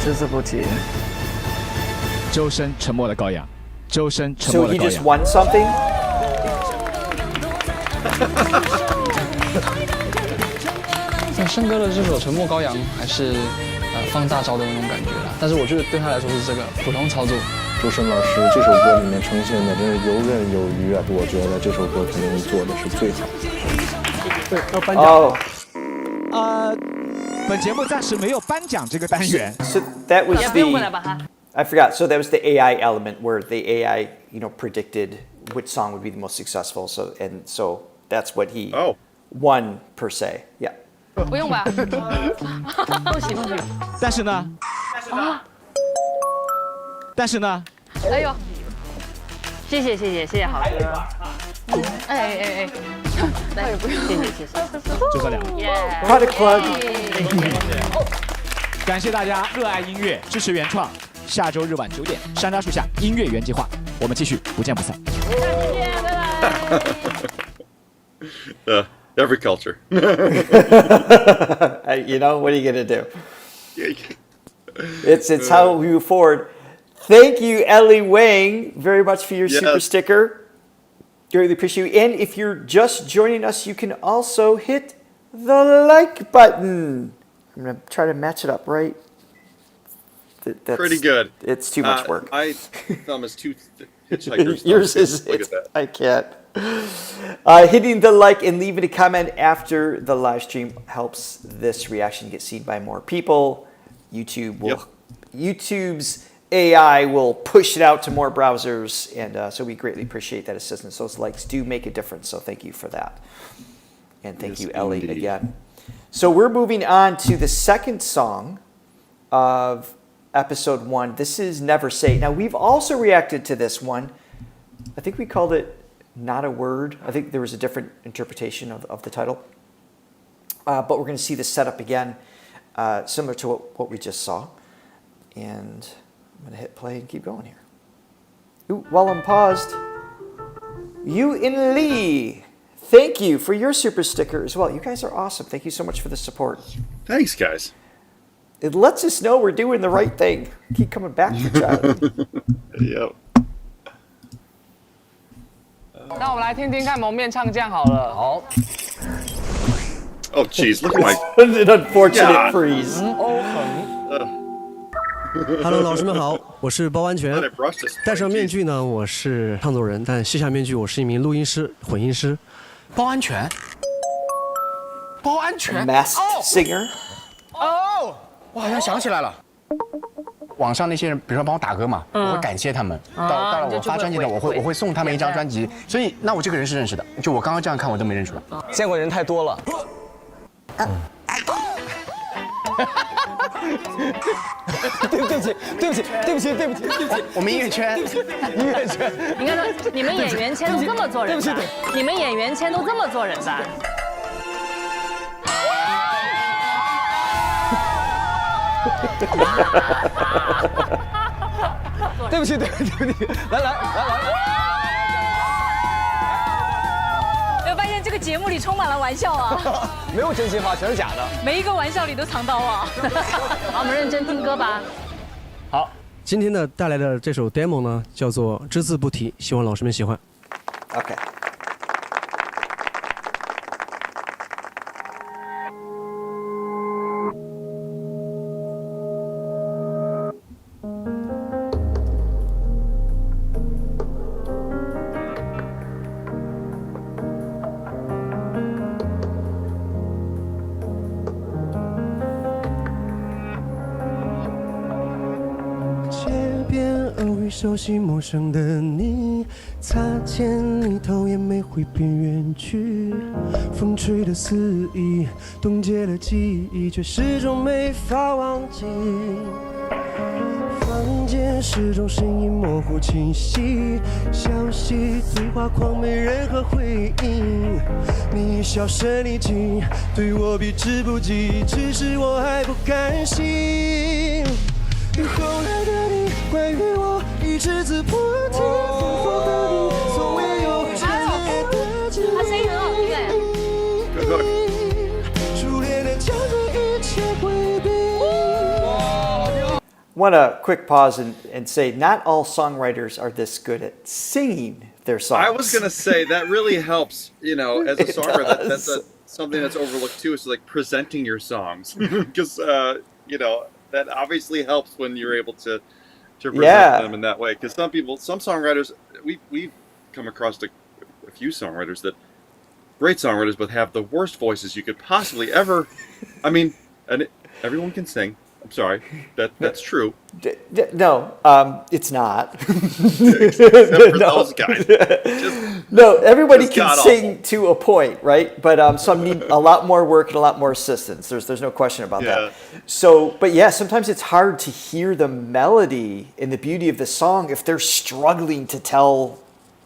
只字不提。周深沉默的羔羊，周深沉默的羔 So 羊。 he just won something? 像申哥的这首《沉默羔羊》还是放大招的那种感觉啦，但是我觉得对他来说是这个普通操作。周深老师这首歌里面呈现的真是游刃有余啊！我觉得这首歌肯定做的是最好的。对，要颁奖。本节目暂时没有颁奖这个单元。 So that was I forgot. So that was the AI element where the AI, predicted which song would be the most successful. So that's what he won per se. Yeah. 不用吧？恭喜恭喜！但是呢？哎呦，谢谢好哥。哎，来不用，谢谢。就这两。Product plug。感谢大家热爱音乐，支持原创。下周日晚9点，山楂树下音乐原计划，我们继续，不见不散。再见，拜拜。Every culture. What are you gonna do? It's how we move forward. Thank you, Ellie Wang, very much for your super sticker. Greatly appreciate you. And if you're just joining us, you can also hit the like button. I'm gonna try to match it up right. That's pretty good. It's too much work. My thumb is too hitchhiker's Yours thumb. is. Look at that. I can't. Hitting the like and leaving a comment after the live stream helps this reaction get seen by more people. YouTube's AI will push it out to more browsers, and so we greatly appreciate that assistance. Those likes do make a difference, so thank you for that. And thank you, Ellie, again. So we're moving on to the second song of episode 1. This is Never Say. Now, we've also reacted to this one. I think we called it Not a Word. I think there was a different interpretation of the title. But we're going to see this set up again, similar to what we just saw. And I'm going to hit play and keep going here. Ooh, while I'm paused, Yu In Lee, thank you for your super sticker as well. You guys are awesome. Thank you so much for the support. Thanks, guys. It lets us know we're doing the right thing. Keep coming back to Charlie. Yep. 那我们来听听看蒙面唱将好了。好。Oh, jeez, look at my. An unfortunate freeze. Hello， 老师们好，我是包安全。戴上面具呢，我是唱作人，但卸下面具，我是一名录音师、混音师。包安全。包安全。 Masked singer. 哦。 我好像想起来了，网上那些人，比如说帮我打歌嘛，我会感谢他们。到了我发专辑的，我会送他们一张专辑。所以，那我这个人是认识的。就我刚刚这样看，我都没认出来。见过人太多了。对不起，我们音乐圈，音乐圈。你看说，你们演员圈都这么做人的，你们演员圈都这么做人的。 对不起，来，我发现这个节目里充满了玩笑啊，没有真心话，全是假的，每一个玩笑里都藏刀啊。好，我们认真听歌吧。好。今天呢带来的这首 demo 呢叫做只字不提，希望老师们喜欢。OK。熟悉陌生的你，擦肩离头也没会变远去。风吹得肆意，冻结了记忆，却始终没法忘记。房间始终声音模糊清晰，消息对话框没任何回应。你销声匿迹，对我避之不及，只是我还不甘心。后来的你，关于我一只字不提，反复和你，从未有强烈的记忆。他声音很好听。初恋的将这一切回避。Want to quick pause and say, not all songwriters are this good at singing their songs. I was going to say, that really helps, you know, as a songwriter. That's something that's overlooked too, is like presenting your songs. Because, you know, that obviously helps when you're able to present them in that way. Because some songwriters, we've come across a few songwriters that, great songwriters, but have the worst voices you could possibly ever. I mean, and everyone can sing. I'm sorry, that's true. No, it's not. Except for those guys. No, everybody can sing to a point, right? But some need a lot more work and a lot more assistance. There's no question about that. So, but yeah, sometimes it's hard to hear the melody and the beauty of the song if they're struggling to tell.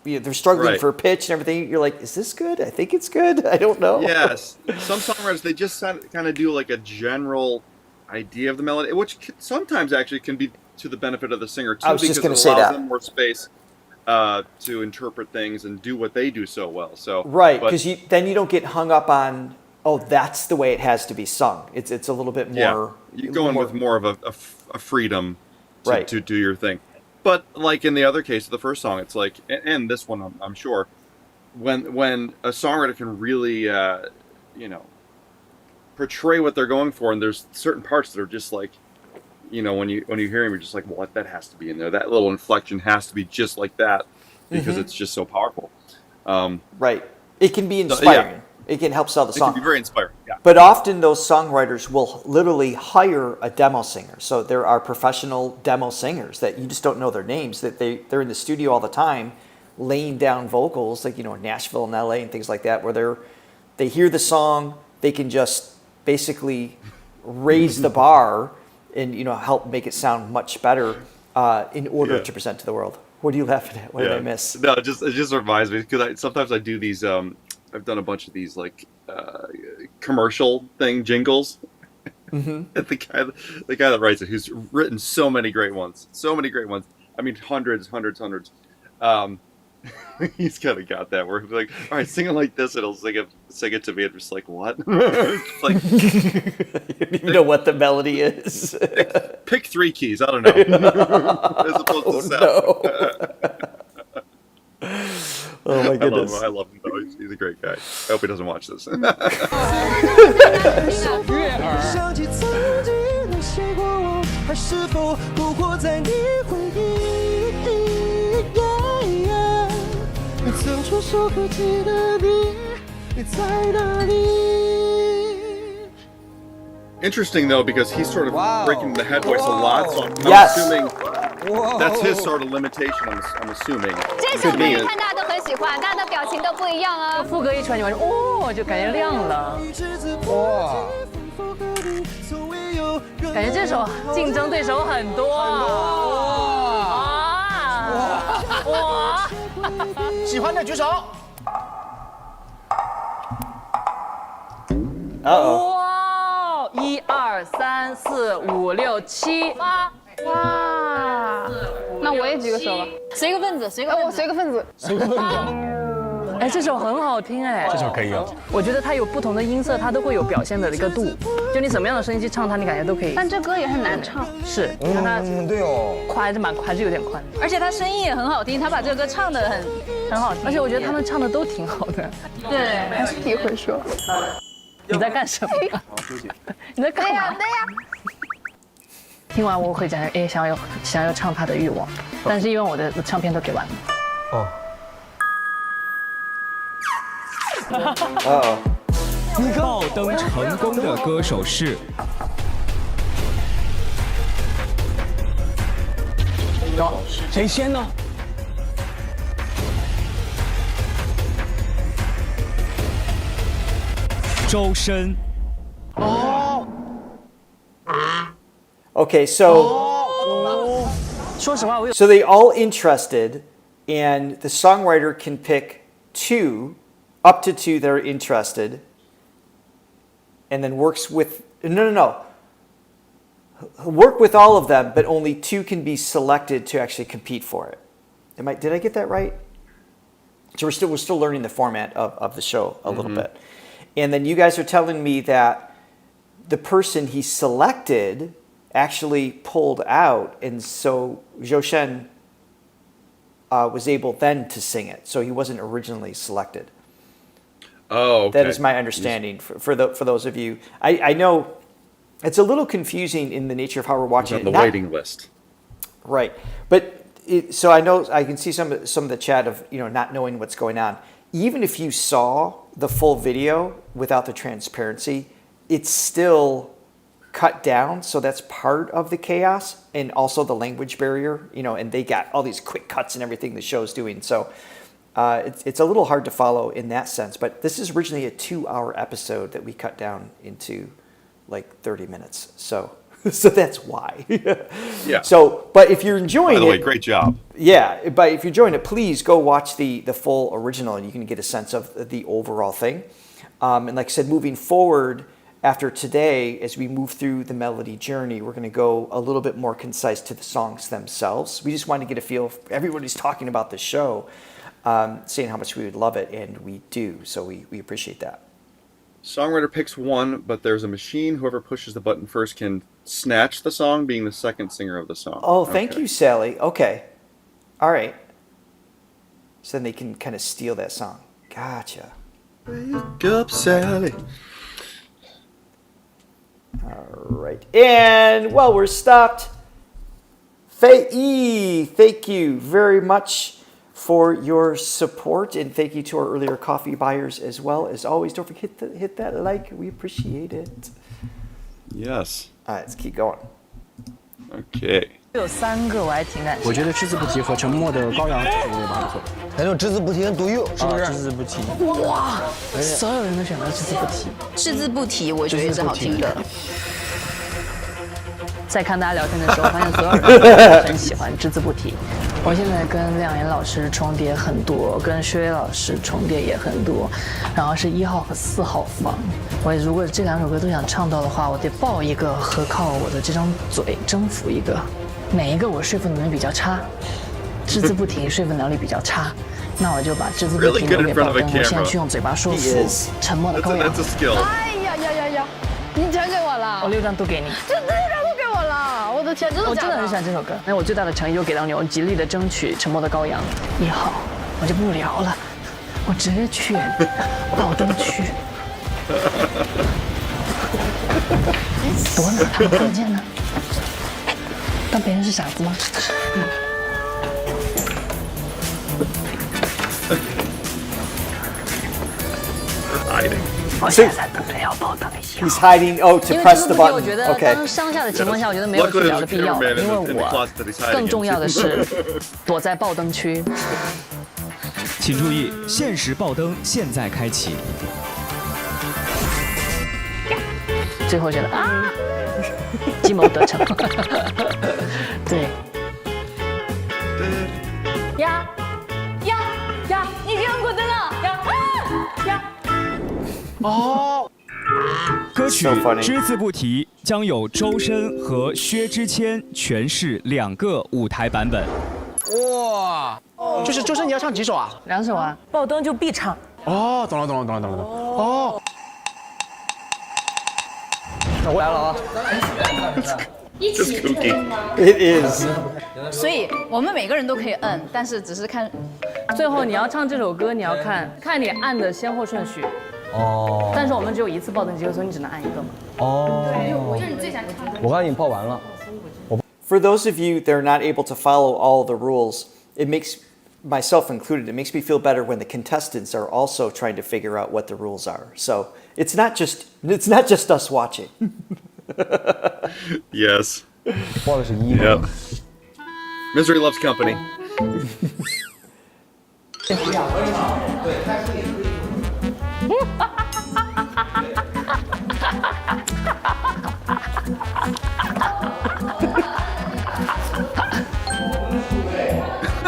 You know, they're struggling for pitch and everything. You're like, is this good? I think it's good. I don't know. Yes, some songwriters, they just kind of do like a general idea of the melody, which sometimes actually can be to the benefit of the singer too, because it allows them more space to interpret things and do what they do so well. So because then you don't get hung up on, oh, that's the way it has to be sung. It's a little bit more. Yeah, you go in with more of a freedom to do your thing. But like in the other case of the first song, it's like, and this one I'm sure, when a songwriter can really you know, portray what they're going for, and there's certain parts that are just like, you know, when you hear them, you're just like, well, that has to be in there. That little inflection has to be just like that, because it's just so powerful. It can be inspiring. It can help sell the song. It can be very inspiring. Yeah. But often those songwriters will literally hire a demo singer. So there are professional demo singers that you just don't know their names. That they're in the studio all the time, laying down vocals, like, you know, in Nashville and LA and things like that, where they hear the song, they can just basically raise the bar and, you know, help make it sound much better in order to present to the world. What are you laughing at? What did I miss? No, it just reminds me, because sometimes I do these. I've done a bunch of these like commercial thing jingles. The guy that writes it, who's written so many great ones. I mean, hundreds. He's kind of got that where he's like, all right, sing it like this, and he'll sing it to me, and I'm just like, what? Like, you don't even know what the melody is. Pick 3 keys. I don't know. As opposed to Oh my goodness. I love him though. He's a great guy. I hope he doesn't watch this. Interesting though, because he's sort of breaking the head voice a lot, so I'm assuming that's his sort of limitation. I'm assuming. 这首歌你看大家都很喜欢，大家的表情都不一样啊。副歌一出来，你们哦，就感觉亮了。哇！感觉这首竞争对手很多。哇！喜欢的举手。哇！1、2、3、4、5、6、7、8。哇！那我也举个手吧。随个份子，随个份子。哎，这首很好听哎，这首可以哦。我觉得它有不同的音色，它都会有表现的一个度。就你什么样的声音去唱它，你感觉都可以。但这歌也很难唱。是，你看它，对哦，宽着蛮宽，是有点宽。而且他声音也很好听，他把这个歌唱得很好听。而且我觉得他们唱的都挺好的。对，还是你会说。你在干什么？好，休息。你在干嘛？对呀。听完我会讲，哎，想要唱他的欲望，但是因为我的唱片都给完了。哦。爆灯成功的歌手是谁先呢？周深。Okay, so 说实话，我有 so they all interested, and the songwriter can pick up to two that are interested, and then works with work with all of them, but only two can be selected to actually compete for it. Did I get that right? So we're still learning the format of the show a little bit, and then you guys are telling me that the person he selected actually pulled out, and so Zhou Shen was able then to sing it, so he wasn't originally selected. Oh, okay. That is my understanding for those of you. I know it's a little confusing in the nature of how we're watching it. On the waiting list. Right, but so I know I can see some of the chat of not knowing what's going on. Even if you saw the full video without the transparency, it's still cut down, so that's part of the chaos, and also the language barrier, and they got all these quick cuts and everything the show's doing, so it's a little hard to follow in that sense. But this is originally a 2-hour episode that we cut down into like 30 minutes, so that's why. Yeah. So, but if you're enjoying it, by the way, it, great job. Yeah, but if you're enjoying it, please go watch the full original, and you can get a sense of the overall thing. And like I said, moving forward, after today, as we move through the melody journey, we're going to go a little bit more concise to the songs themselves. We just want to get a feel. Everybody's talking about the show, saying how much we would love it, and we do. So we appreciate that. Songwriter picks one, but there's a machine. Whoever pushes the button first can snatch the song, being the second singer of the song. Oh, thank you, Sally. Okay. All right. So then they can kind of steal that song. Gotcha. Wake up, Sally. All right. And, well, we're stopped. Fei, thank you very much for your support, and thank you to our earlier coffee buyers as well. As always, don't forget to hit that like. We appreciate it. Yes. All right, let's keep going. Okay. 有3个我还挺感兴趣。我觉得只字不提和沉默的羔羊这首歌也蛮不错。还有只字不提跟独有，是不是？只字不提。哇，所有人都选择只字不提。只字不提，我觉得也是好听的。在看大家聊天的时候，发现所有人都很喜欢只字不提。我现在跟亮言老师重叠很多，跟薛岳老师重叠也很多，然后是1号和4号房。我如果这2首歌都想唱到的话，我得抱一个和靠我的这张嘴征服一个。哪一个我说服能力比较差？只字不提说服能力比较差，那我就把只字不提留给爆灯。我现在去用嘴巴说服沉默的羔羊。哎呀！你全给我了，我6张都给你。这6张都给我了，我的天，真的假的？我真的很喜欢这首歌，那我最大的诚意就给到你，我极力的争取沉默的羔羊1号，我就不聊了，我直接去爆灯区。躲哪？他们看得见呢？当别人是傻子吗？我现在在等着要爆灯1号。 He's hiding. Oh, to press the button. 我觉得当当下的情况下，我觉得没有去聊的必要，因为我更重要的是躲在爆灯区。请注意，限时爆灯现在开启。最后觉得啊，计谋得逞。对。呀，你给我滚灯了！呀！哦。歌曲《只字不提》将有周深和薛之谦诠释2个舞台版本。哇，就是周深，你要唱几首啊？2首啊，爆灯就必唱。哦，懂了。哦，那我来了啊！一起摁吗 It is。所以我们每个人都可以摁，但是只是看。最后你要唱这首歌，你要看你按的先后顺序。哦。但是我们只有一次爆灯机会，所以你只能按一个嘛。哦。对，就是你最想唱的。我刚才已经爆完了。For those of you that are not able to follow all the rules, it makes myself included. It makes me feel better when the contestants are also trying to figure out what the rules are. So it's not just us watching. Yes. 报的是一。Yep. Misery loves company.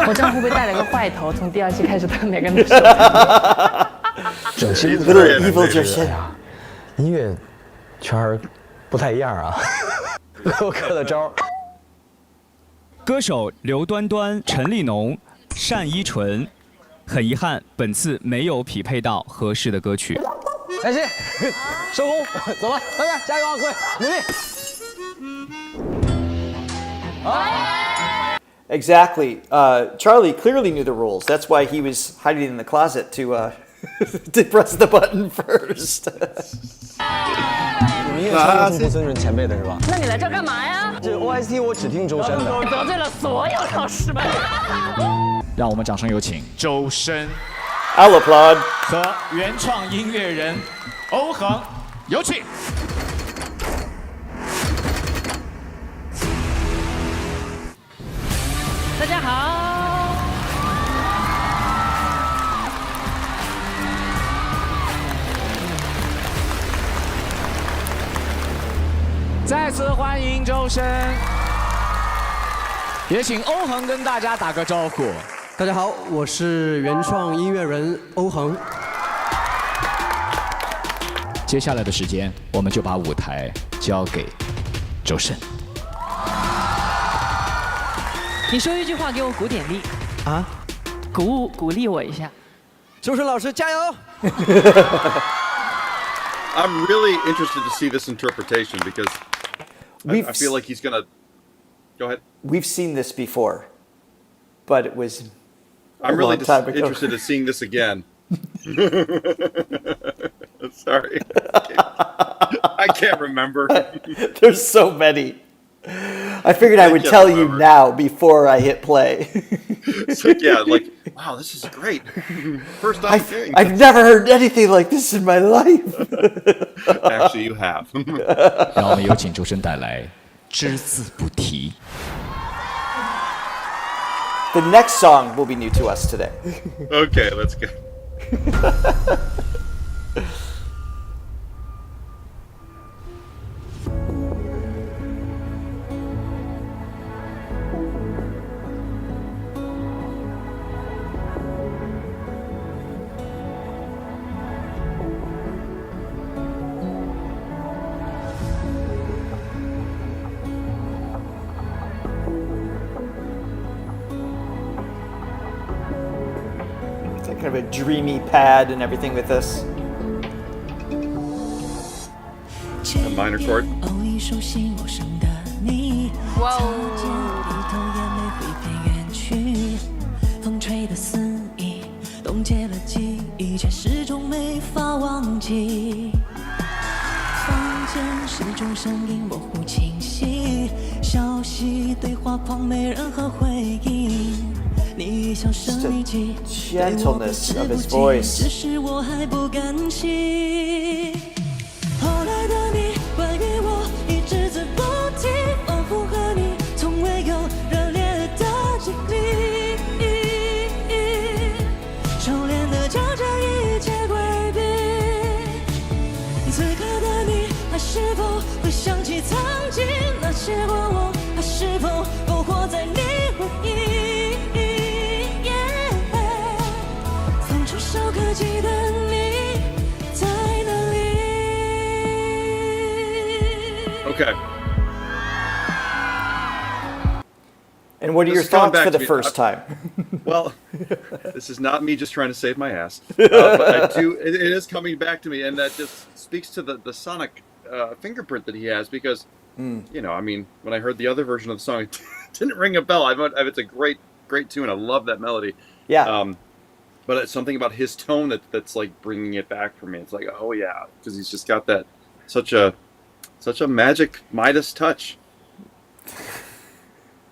我这样会不会带了个坏头？从第2期开始，他每个人都是。整期都是 evil Zhou Shen 啊，音乐圈不太一样啊，各有各的招。歌手刘端端、陈立农、单依纯，很遗憾，本次没有匹配到合适的歌曲。开心，收工，走了，拜拜，加油啊，各位，努力。Exactly. Charlie clearly knew the rules. That's why he was hiding in the closet to to press the button first. 你们音乐圈是不尊重前辈的是吧？那你来这儿干嘛呀？这 OST 我只听周深的。得罪了所有老师们。让我们掌声有请周深 I'll applaud 和原创音乐人欧恒，有请。大家好。再次欢迎周深，也请欧恒跟大家打个招呼。大家好，我是原创音乐人欧恒。接下来的时间，我们就把舞台交给周深。你说一句话给我鼓点力啊，鼓励我一下。周深老师加油！ I'm really interested to see this interpretation because I feel like he's gonna. Go ahead. We've seen this before, but it was. I'm really interested in seeing this again. Sorry, I can't remember. There's so many. I figured I would tell you now before I hit play. So yeah, like, wow, this is great. First time hearing. I've never heard anything like this in my life. Actually, you have. 让我们有请周深带来只字不提。The next song will be new to us today. Okay, let's go. Kind of a dreamy pad and everything with this. A minor chord. Wow. 你像生力气，对我不知不觉，只是我还不甘心。后来的你，关于我一只字不提，仿佛和你从未有热烈的经历，收敛的将这一切规避。此刻的你，还是否会想起曾经那些过往？还是否苟活在你回忆？可记得你在哪里？ what are your thoughts for the first time? Well, this is not me just trying to save my ass, but it is coming back to me, and that just speaks to the sonic fingerprint that he has, because you know, I mean, when I heard the other version of the song, it didn't ring a bell. It's a great tune. I love that melody. Yeah. But it's something about his tone that's like bringing it back for me. It's like, oh yeah, because he's just got that such a magic Midas touch.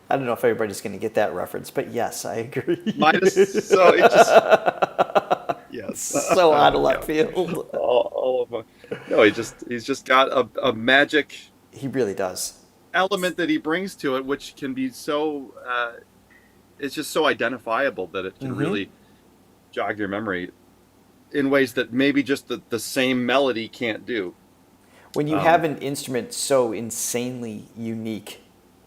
I don't know if everybody's going to get that reference, but yes, I agree. Midas, so it just yes, so out of left field. All of them. No, he's just got a magic. He really does. Element that he brings to it, which can be so. It's just so identifiable that it can really jog your memory in ways that maybe just the same melody can't do. When you have an instrument so insanely unique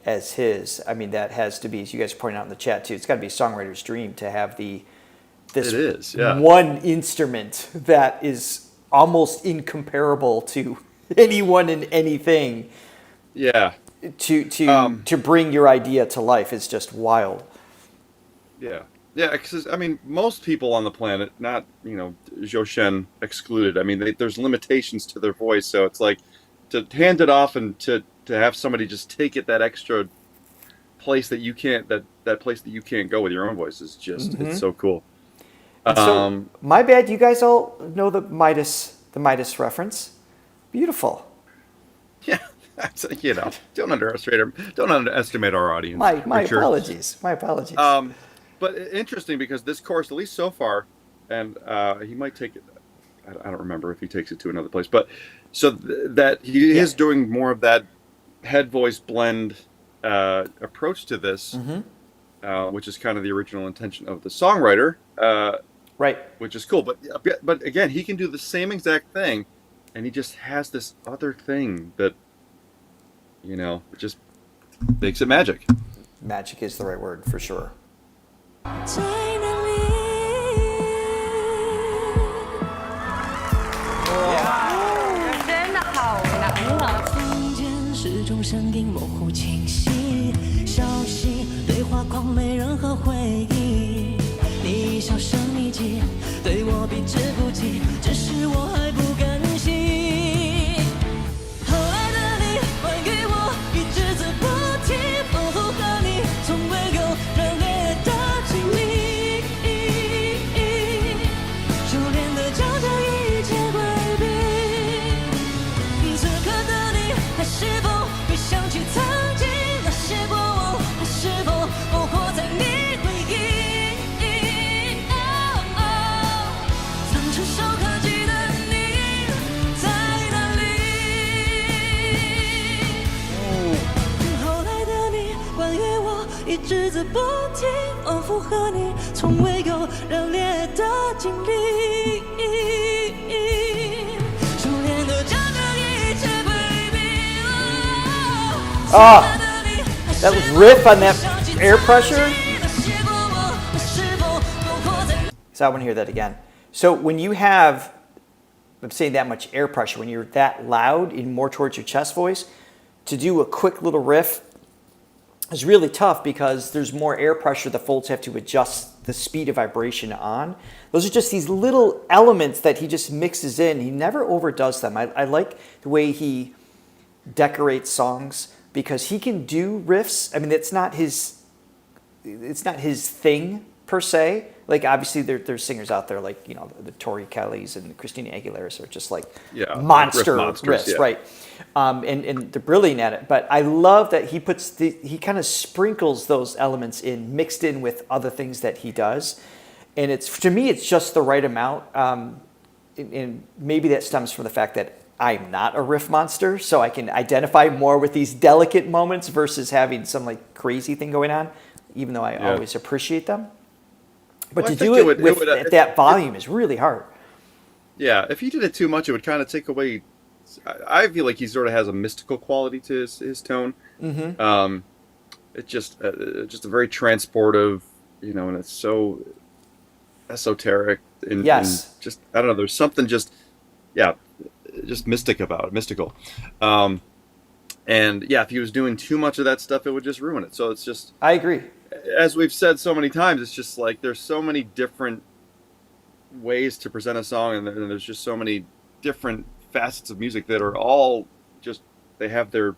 as his, I mean, that has to be, as you guys pointed out in the chat too, it's got to be a songwriter's dream to have this one instrument that is almost incomparable to anyone and anything. Yeah. To bring your idea to life is just wild. Yeah. Yeah, because, I mean, most people on the planet, not, you know, Zhou Shen excluded, I mean, there's limitations to their voice, so it's like, to hand it off and to have somebody just take it that extra place that you can't, that place that you can't go with your own voice is just, it's so cool. So, my bad, you guys all know the Midas reference. Beautiful. Yeah, you know, don't underestimate our audience. My apologies. My apologies. But interesting, because this chorus, at least so far, and he might take it, I don't remember if he takes it to another place, but so that he is doing more of that head voice blend approach to this, which is kind of the original intention of the songwriter, right? Which is cool. But again, he can do the same exact thing, and he just has this other thing that, you know, just makes it magic. Magic is the right word for sure. 真的好难啊！房间始终声音模糊清晰，消息对话框没任何回应，你销声匿迹，对我避之不及，只是我还不甘心。后来的你关于我一直字不提，仿佛和你从未有热烈的经历。 是否会想起曾经那些过往？还是否活活在你回忆？曾触手可及的你在哪里？后来的你关于我一直字不提，仿佛和你从未有热烈的经历。熟练的将这一切。 that riff on that air pressure. So I want to hear that again. So when you have, I'm saying that much air pressure, when you're that loud and more towards your chest voice, to do a quick little riff is really tough because there's more air pressure. The folds have to adjust the speed of vibration on. Those are just these little elements that he just mixes in. He never overdoes them. I like the way he decorates songs, because he can do riffs. I mean, it's not his thing per se. Like, obviously there's singers out there like, you know, the Tori Kellys and the Christina Aguilera's are just like monster riffs, right? And they're brilliant at it. But I love that he kind of sprinkles those elements in, mixed in with other things that he does. And to me, it's just the right amount. And maybe that stems from the fact that I'm not a riff monster, so I can identify more with these delicate moments versus having some like crazy thing going on, even though I always appreciate them. But to do it at that volume is really hard. Yeah, if he did it too much, it would kind of take away. I feel like he sort of has a mystical quality to his tone. It's just a very transportive, you know, and it's so esoteric. And just, I don't know, there's something just mystical. And yeah, if he was doing too much of that stuff, it would just ruin it. So it's just, I agree. as we've said so many times, it's just like there's so many different ways to present a song, and there's just so many different facets of music that are all just, they have their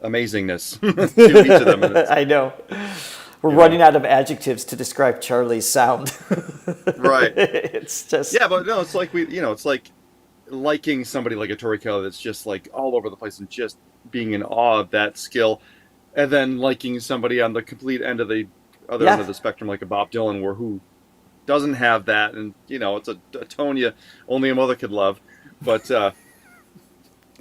amazingness to each of them. I know. We're running out of adjectives to describe Charlie's sound. Right. It's just... Yeah, but no, it's like it's like liking somebody like a Tori Kelly that's just like all over the place and just being in awe of that skill, and then liking somebody on the complete end of the other end of the spectrum like a Bob Dylan, who doesn't have that, and it's a tone only a mother could love, but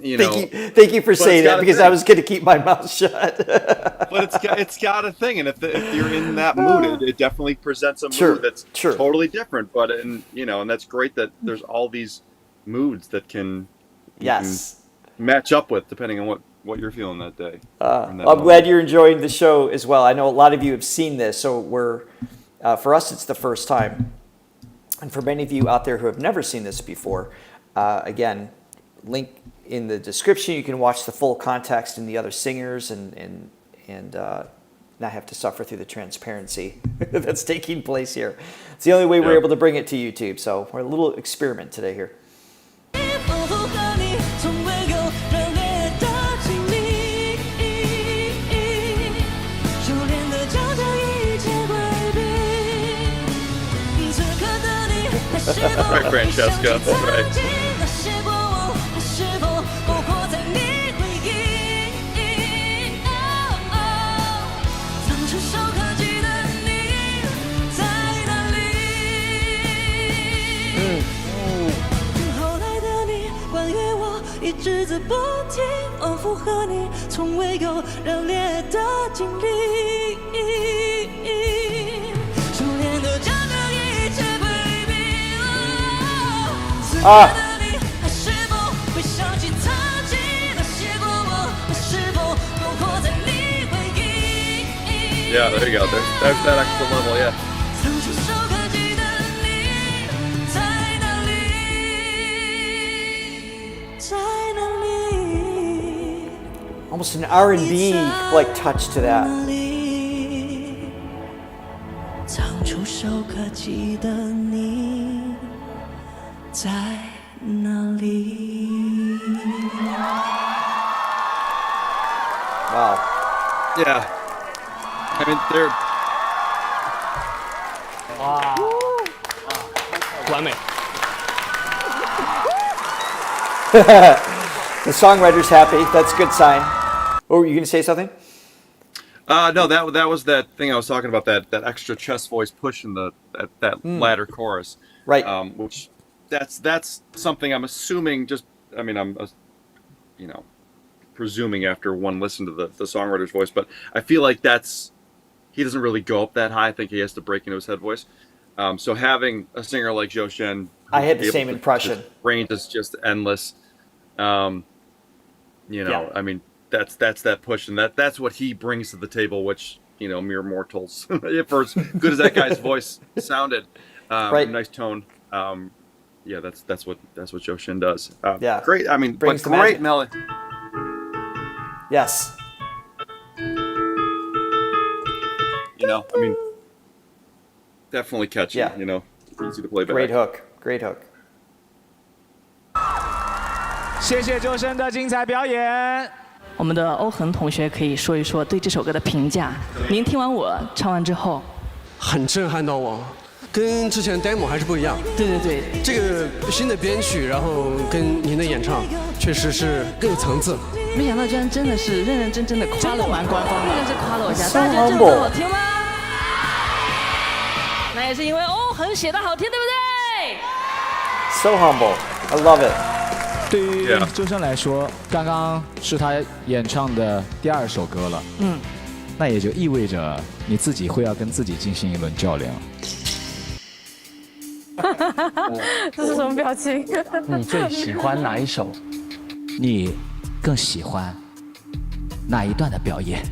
Thank you for saying that, because I was going to keep my mouth shut. But it's got a thing, and if you're in that mood, it definitely presents a mood that's totally different. But and that's great that there's all these moods that can match up with depending on what you're feeling that day. I'm glad you're enjoying the show as well. I know a lot of you have seen this, so for us it's the first time, and for many of you out there who have never seen this before, again, link in the description. You can watch the full context and the other singers and not have to suffer through the transparency that's taking place here. It's the only way we're able to bring it to YouTube. So we're a little experiment today here. Right, Francesca. Right. Yeah, there you go. There's that extra level, yeah. Almost an R&B like touch to that. Wow. Yeah. I mean, they're... Wow. 完美. The songwriter's happy. That's a good sign. Oh, were you going to say something? No, that was that thing I was talking about, that extra chest voice push in that latter chorus. Right. Which that's something I'm assuming I'm presuming after one listen to the songwriter's voice, but I feel like he doesn't really go up that high. I think he has to break into his head voice. So having a singer like Zhou Shen, I had the same impression. His range is just endless. I mean, that's that push, and that's what he brings to the table, which mere mortals, for as good as that guy's voice sounded, nice tone. That's what Zhou Shen does. Great. I mean, brings great melody. Yes. I mean, definitely catchy. Easy to play back. Great hook. Great hook. 谢谢周深的精彩表演。我们的欧恒同学可以说一说对这首歌的评价。您听完我唱完之后，很震撼到我，跟之前 demo 还是不一样。对对对，这个新的编曲，然后跟您的演唱，确实是更有层次。没想到居然真的是认认真真的夸了我，蛮官方的，真的是夸了我一下。 So 大家觉得这 humble 首歌好听吗？那也是因为欧恒写的好听，对不对 ？So humble, I love it. 对于周深来说，刚刚是他演唱的第2首歌了。那也就意味着你自己会要跟自己进行一轮较量。这是什么表情？你最喜欢哪一首？你更喜欢哪一段的表演？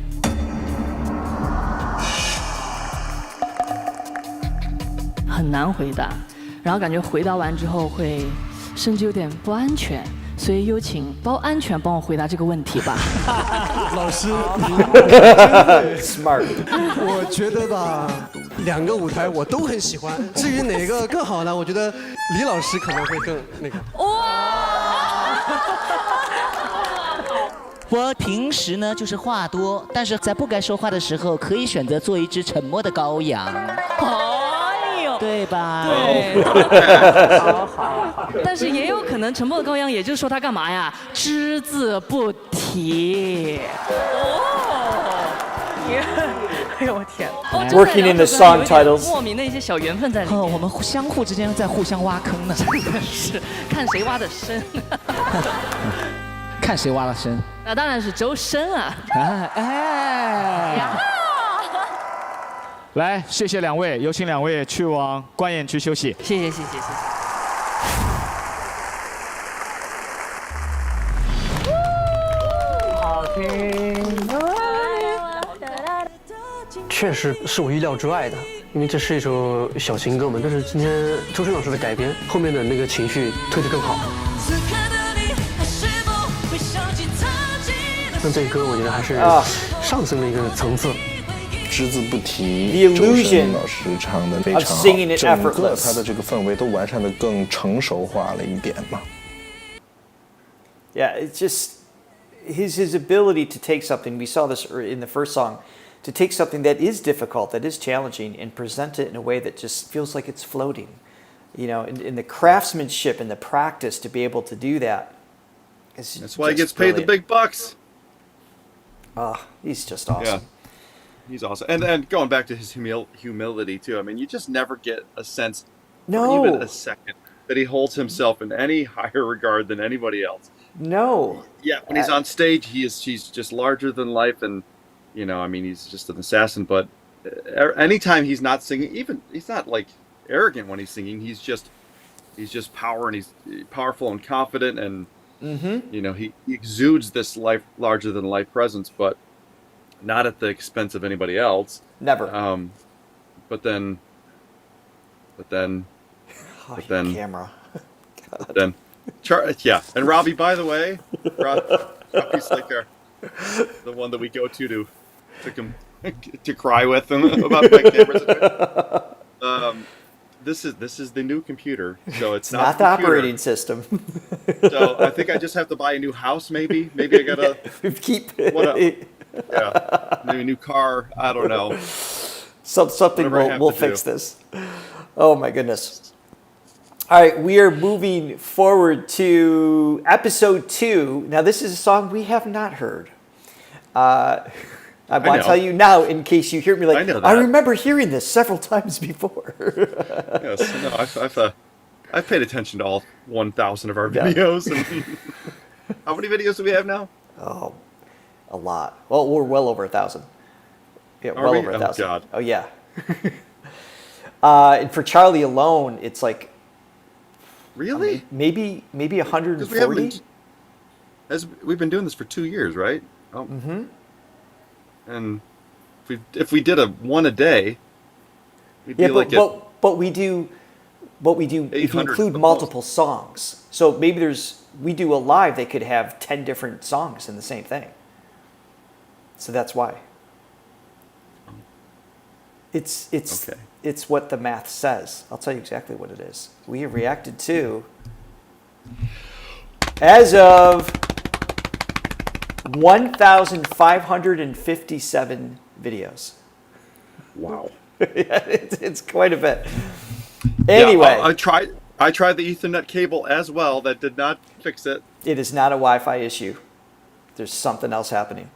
很难回答，然后感觉回答完之后会甚至有点不安全，所以有请包安全帮我回答这个问题吧。老师 ，smart。我觉得吧，2个舞台我都很喜欢。至于哪个更好呢？我觉得李老师可能会更那个。我平时呢就是话多，但是在不该说话的时候，可以选择做一只沉默的羔羊。哎呦，对吧？对，好。但是也有可能沉默的羔羊，也就是说他干嘛呀？只字不提。哎呦我天 ！Working in the song titles， 莫名的一些小缘分在里面。我们相互之间在互相挖坑呢，是看谁挖的深。看谁挖的深。那当然是周深啊！来，谢谢2位，有请2位去往观演区休息。谢谢。好听。确实是我意料之外的，因为这是一首小情歌嘛。但是今天周深老师的改编，后面的那个情绪推得更好。那这歌我觉得还是上升了一个层次。只字不提，周深老师唱的非常好，整个他的这个氛围都完善的更成熟化了一点嘛。Yeah, it's just his ability to take something. We saw this in the first song, to take something that is difficult, that is challenging, and present it in a way that just feels like it's floating. You know, in the craftsmanship and the practice to be able to do that. That's why he gets paid the big bucks. He's just awesome. Yeah. He's awesome. And going back to his humility, too. I mean, you just never get a sense, for even a second, that he holds himself in any higher regard than anybody else. No. Yeah, when he's on stage, he's just larger than life. And, you know, I mean, he's just an assassin. But anytime he's not singing, even he's not, like, arrogant when he's singing. He's just power, and he's powerful and confident. And, you know, he exudes this larger-than-life presence. But not at the expense of anybody else. Never. But then. Camera. But then, yeah. And Robbie, by the way, Robbie's like the one that we go to cry with him about my cameras. This is the new computer, so it's not the operating system. So I think I just have to buy a new house, maybe. Maybe I gotta keep. Yeah, maybe a new car. I don't know. Something we'll fix this. Oh my goodness. All right, we are moving forward to episode 2. Now this is a song we have not heard. I want to tell you now, in case you hear me like, I remember hearing this several times before. Yes, no, I've paid attention to all 1,000 of our videos. And how many videos do we have now? Oh, a lot. Well, we're well over 1,000. Yeah, well over 1,000. Oh, God. Oh, yeah. And for Charlie alone, it's like... Really? Maybe 140? We've been doing this for 2 years, right? Oh. And if we did one a day, we'd be but we do if you include multiple songs. So maybe we do a live, they could have 10 different songs in the same thing. So that's why. It's what the math says. I'll tell you exactly what it is. We have reacted to, as of 1,557 videos. Wow. It's quite a bit. Anyway. Yeah, I tried the Ethernet cable as well. That did not fix it. It is not a Wi-Fi issue. There's something else happening.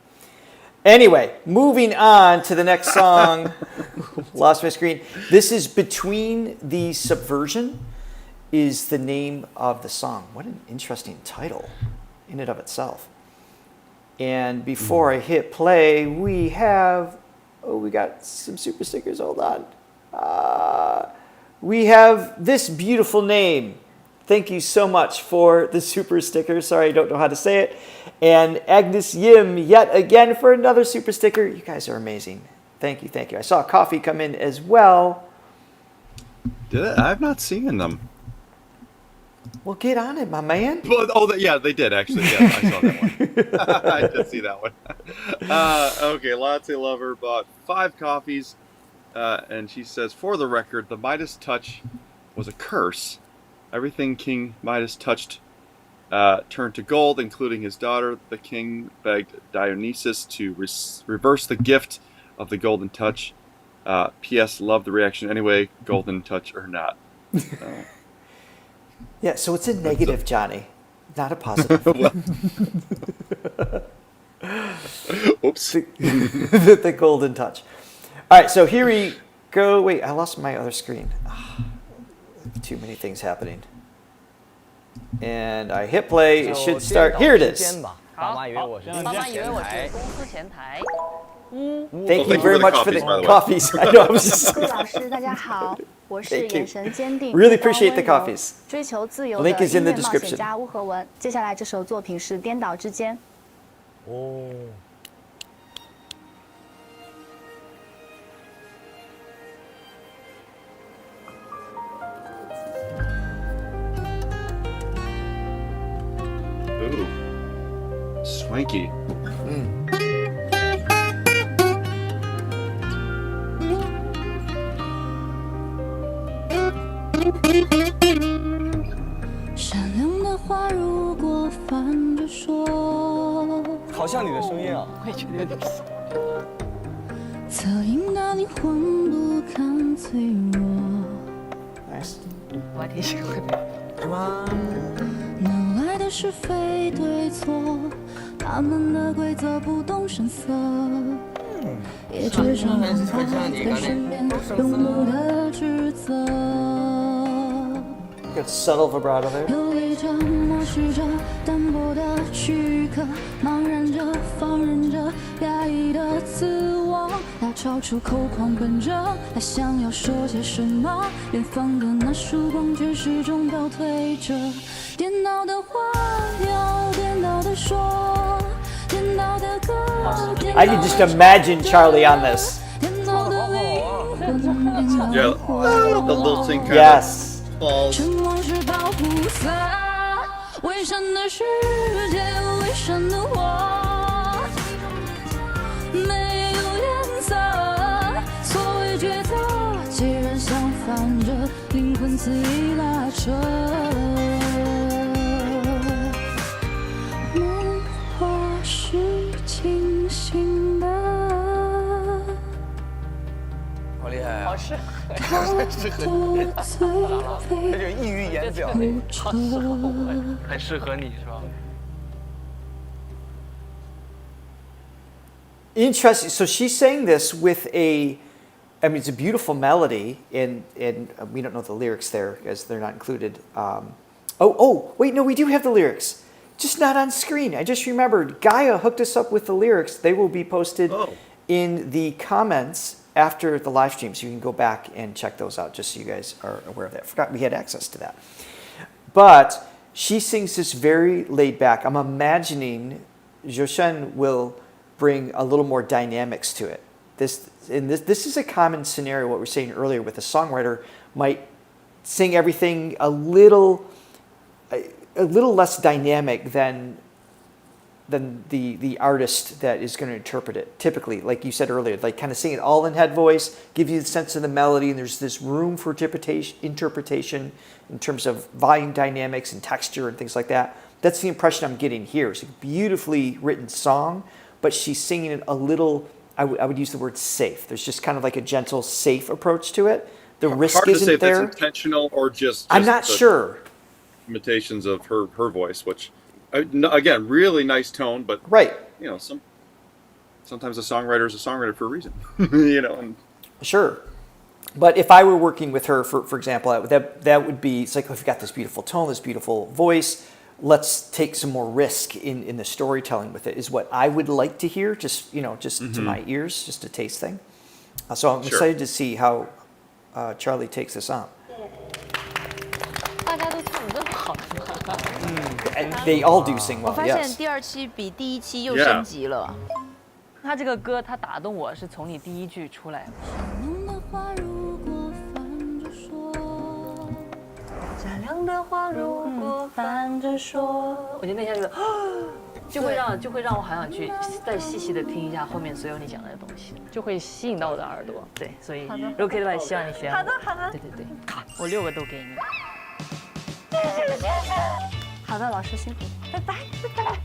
Anyway, moving on to the next song. Lost my screen. This is Between the Subversion is the name of the song. What an interesting title in and of itself. And before I hit play, we got some super stickers. Hold on. We have this beautiful name. Thank you so much for the super sticker. Sorry, I don't know how to say it. And Agnes Yim, yet again, for another super sticker. You guys are amazing. Thank you, thank you. I saw Coffee come in as well. Did it? I've not seen them. Well, get on it, my man. Well, yeah, they did actually. Yeah, I saw that one. I did see that one. Okay, Latte Lover bought 5 coffees, and she says, for the record, the Midas touch was a curse. Everything King Midas touched turned to gold, including his daughter. The king begged Dionysus to reverse the gift of the golden touch. P.S. Love the reaction anyway, golden touch or not. Yeah, so it's a negative, Johnny, not a positive. Oops. The golden touch. All right, so here we go. Wait, I lost my other screen. Too many things happening. And I hit play. It should start. Here it is. 爸妈以为我是公司前台。 Thank you very much for the coffees. I know. I was just. 各位老师，大家好，我是眼神坚定、 Really appreciate the coffees. 追求自由的音 Link is in the 乐冒 description. 险家乌合文。接下来这首作品是《颠倒之间》。哦。 Ooh, swanky. Mm. 善良的话如果反着说，好像你的声音啊，我也觉得有点像。侧影的灵魂不堪脆弱。Nice. 我还挺喜欢的。是吗？哪来的是非对错？他们的规则不动声色，也只剩他在身边永不的指责。 Good subtle vibrato there. 游离着，漠视着，淡薄的躯壳，茫然着，放任着，压抑的自我，他超出口狂奔着，他想要说些什么，远方的那束光却始终倒退着，颠倒的话要颠倒的说，颠倒的歌， I can just imagine Charlie on this. 颠倒的灵魂， Yeah, the little thing kind Yes. of falls. 沉默是保护色，伪善的世界，伪善的我，没有颜色。所谓抉择，既然相反着，灵魂肆意拉扯。梦或是清醒的。 好厉害啊！好适合，适合你，那就溢于言表，好适合我，很适合你是吧？ Interesting. So she's saying this with a, I mean, it's a beautiful melody, and we don't know the lyrics there as they're not included. Wait, no, we do have the lyrics, just not on screen. I just remembered. Gaia hooked us up with the lyrics. They will be posted in the comments after the live stream, so you can go back and check those out, just so you guys are aware of that. Forgot we had access to that. But she sings this very laid back. I'm imagining Zhou Shen will bring a little more dynamics to it. This is a common scenario, what we were saying earlier, with a songwriter might sing everything a little less dynamic than the artist that is going to interpret it. Typically, like you said earlier, like kind of sing it all in head voice, give you the sense of the melody, and there's this room for interpretation in terms of volume dynamics and texture and things like that. That's the impression I'm getting here. It's a beautifully written song, but she's singing it a little, I would use the word safe. There's just kind of like a gentle, safe approach to it. The risk Hard to isn't say if there. that's intentional or just I'm not the sure. Imitations of her voice, which again, really nice tone, but you know, sometimes a songwriter is a songwriter for a reason, you know. And sure, but if I were working with her, for example, that would be, it's like, oh, we've got this beautiful tone, this beautiful voice. Let's take some more risk in the storytelling with it. Is what I would like to hear, just to my ears, just a taste thing. So I'm excited to see how Charlie takes this on. 大家都唱得这么好吗？ They all do sing well. 我发现 Yes. 第2期比第1期又升级了。他这个歌，他打动我是从你第一句出来。善良的话如果过反着说，我觉得那下子就会让我好想去再细细的听一下后面所有你讲的东西，就会吸引到我的耳朵。对，所以如果可以的话，希望你选我。好的好的。对对对，好，我6个都给你。好的，老师辛苦，拜拜拜拜。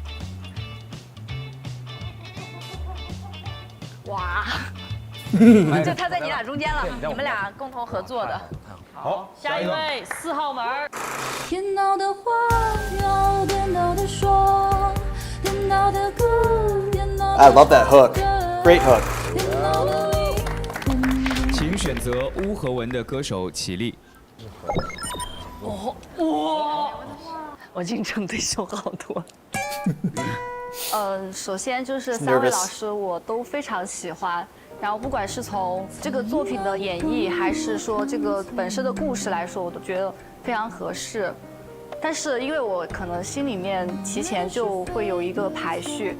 哇，就他在你俩中间了，你们俩共同合作的。好，下一位4号门。颠倒的话要颠倒的说，颠倒的歌颠倒的 I love that hook. Great hook. 请选择乌合文的歌手起立。哦哇！我竞争对手好多。首先就是3位老师我都非常喜欢，然后不管是从这个作品的演绎，还是说这个本身的故事来说，我都觉得非常合适。但是因为我可能心里面提前就会有一个排序，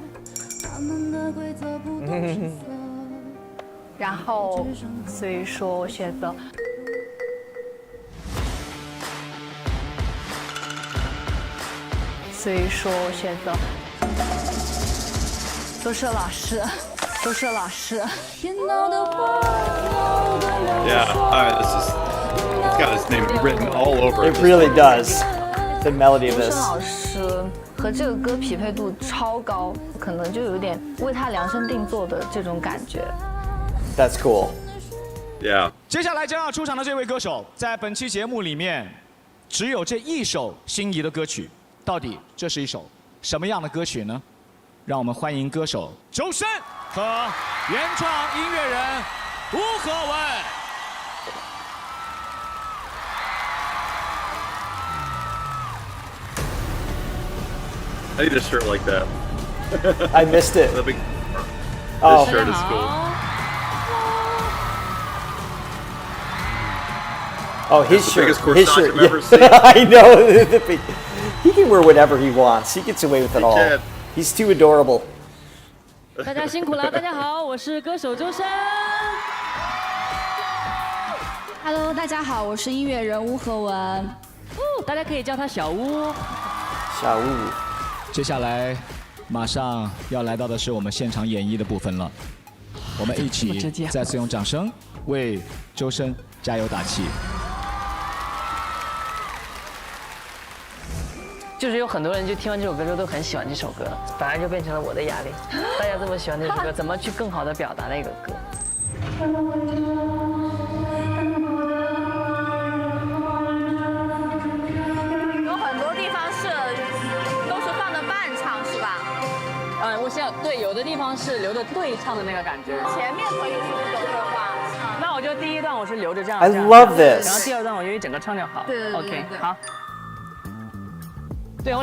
然后所以说我选择。所以说我选择都是老师，都是老师。Yeah, it's got his name written all over it. It really does. The melody of this. 老师和这个歌匹配度超高，可能就有点为他量身定做的这种感觉。That's cool. Yeah. 接下来将要出场的这位歌手，在本期节目里面，只有这一首心仪的歌曲。到底这是一首什么样的歌曲呢？让我们欢迎歌手周深和原创音乐人吴和文。I need a shirt like that. I missed it. The big, oh. This shirt is cool. Oh, his That's shirt. The biggest corsage His shirt. I've ever Yeah. seen. I know. He can wear whatever he wants. He gets away with it all. Can. He's too adorable. 大家辛苦了，大家好，我是歌手周深。Hello， 大家好，我是音乐人吴和文。大家可以叫他小吴。小吴。接下来马上要来到的是我们现场演绎的部分了，我们一起再次用掌声为周深加油打气。就是有很多人就听完这首歌之后都很喜欢这首歌，反而就变成了我的压力。大家这么喜欢这首歌，怎么去更好的表达那个歌？有很多地方都是放的伴唱，是吧？我想对，有的地方是留着对唱的那个感觉。前面可以是不走对话。那我就第一段我是留着这样。 I love this. 然后第二段我就一整个唱就好。对 OK， 好。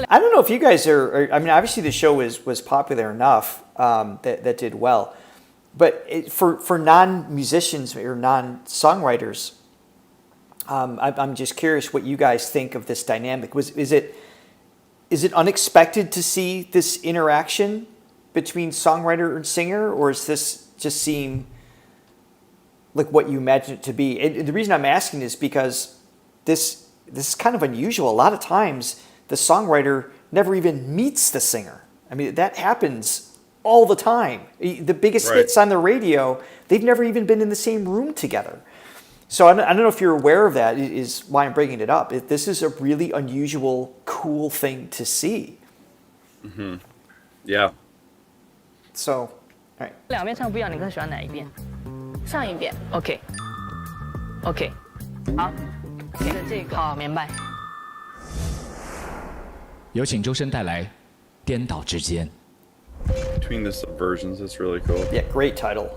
I don't know if you guys are I mean, obviously the show was popular enough that did well, but for non-musicians or non-songwriters, I'm just curious what you guys think of this dynamic. Is it unexpected to see this interaction between songwriter and singer, or does this just seem like what you imagine it to be? And the reason I'm asking is because this is kind of unusual. A lot of times, the songwriter never even meets the singer. I mean, that happens all the time. The biggest hits on the radio, they've never even been in the same room together. So I don't know if you're aware of that, is why I'm bringing it up. This is a really unusual, cool thing to see. Mm-hmm. Yeah. So, all right. 两边唱不一样，你更喜欢哪一遍？上一遍。OK。好。这个好，明白。有请周深带来《颠倒之间》。 Between the Subversions, that's really cool. Yeah, great title.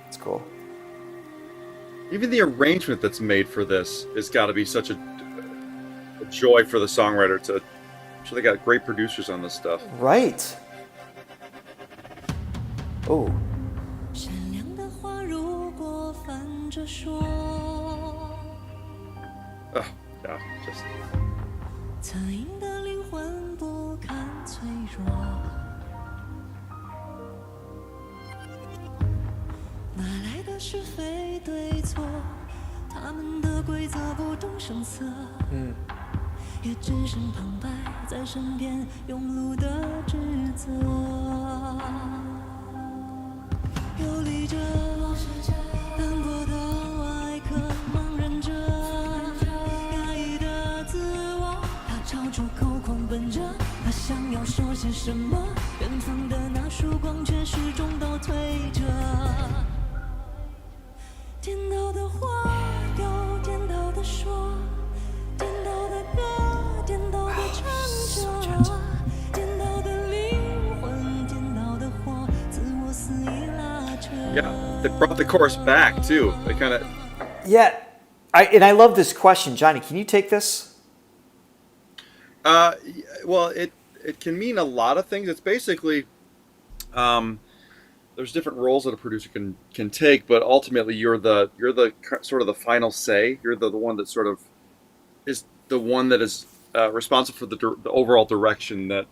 It's cool. Even the arrangement that's made for this has got to be such a joy for the songwriter to. I'm sure they got great producers on this stuff. Right. Oh. 善良的话如果反着说 Oh, yeah, just. 侧影的灵魂不弱。哪来的是非对错？他们的规则不动声色。也只剩旁白在身边庸碌的指责。游离着，斑驳的外壳，茫然着，压抑的自我，他朝出口狂奔着，他想要说些什么，远方的那束光却始终倒退着。颠倒的话又颠倒的说，颠倒的歌，颠倒的唱着，颠倒的灵魂，颠倒的火，自我肆意拉扯。Yeah, they brought the chorus back too. They kind of. Yeah, I love this question, Johnny. Can you take this? Well, it can mean a lot of things. It's basically, there's different roles that a producer can take, but ultimately you're the sort of the final say. You're the one that sort of is the one that is responsible for the overall direction that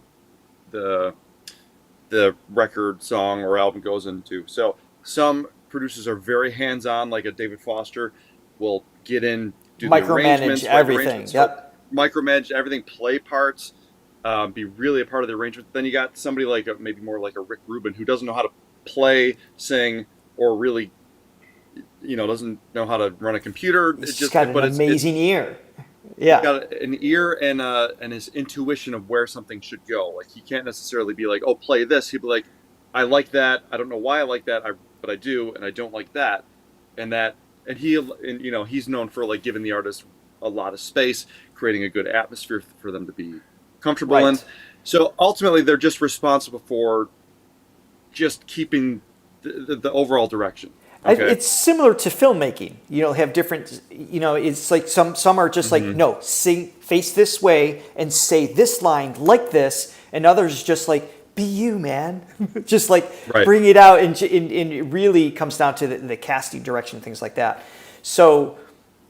the record, song, or album goes into. So some producers are very hands-on, like a David Foster, will get in, do the arrangements, everything. Yep. Micromanage everything, play parts, be really a part of the arrangement. Then you got somebody like maybe more like a Rick Rubin who doesn't know how to play, sing, or really, doesn't know how to run a computer. It's just got an amazing ear. Yeah, he's got an ear and his intuition of where something should go. Like he can't necessarily be like, oh, play this. He'd be like, I like that. I don't know why I like that, but I do, and I don't like that, and he's known for like giving the artist a lot of space, creating a good atmosphere for them to be comfortable in. So ultimately, they're just responsible for just keeping the overall direction. Okay. It's similar to filmmaking. Have different. It's like some are just like, no, face this way and say this line like this, and others just like, be you, man. Just like bring it out, and it really comes down to the casting direction, things like that. So,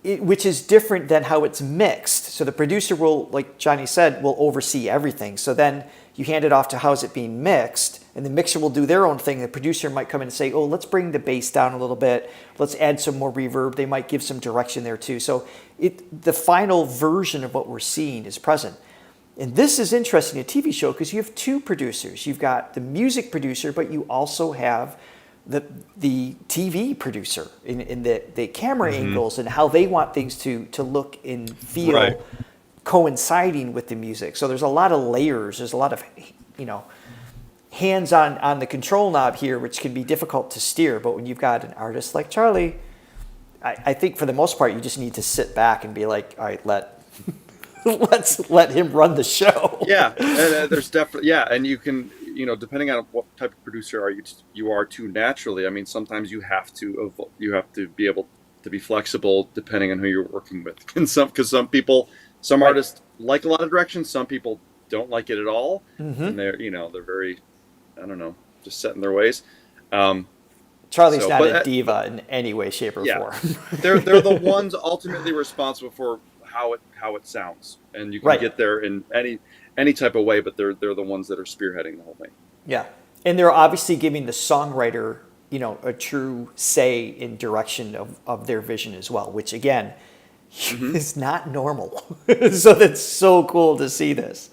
which is different than how it's mixed. So the producer will, like Johnny said, will oversee everything. So then you hand it off to how's it being mixed, and the mixer will do their own thing. The producer might come in and say, oh, let's bring the bass down a little bit. Let's add some more reverb. They might give some direction there too. So the final version of what we're seeing is present. And this is interesting, a TV show, because you have two producers. You've got the music producer, but you also have the TV producer in the camera angles and how they want things to look and feel coinciding with the music. So there's a lot of layers. There's a lot of, hands on the control knob here, which can be difficult to steer. But when you've got an artist like Charlie, I think for the most part, you just need to sit back and be like, all right, let's let him run the show. Yeah, and there's definitely, and you can, depending on what type of producer you are too naturally. I mean, sometimes you have to be able to be flexible depending on who you're working with. Because some artists like a lot of direction, some people don't like it at all, and they're very, I don't know, just set in their ways. Charlie's not a diva in any way, shape, or form. they're the ones ultimately responsible for how it sounds, and you can get there in any type of way, but they're the ones that are spearheading the whole thing. Yeah, and they're obviously giving the songwriter a true say in direction of their vision as well, which again is not normal. So that's so cool to see this.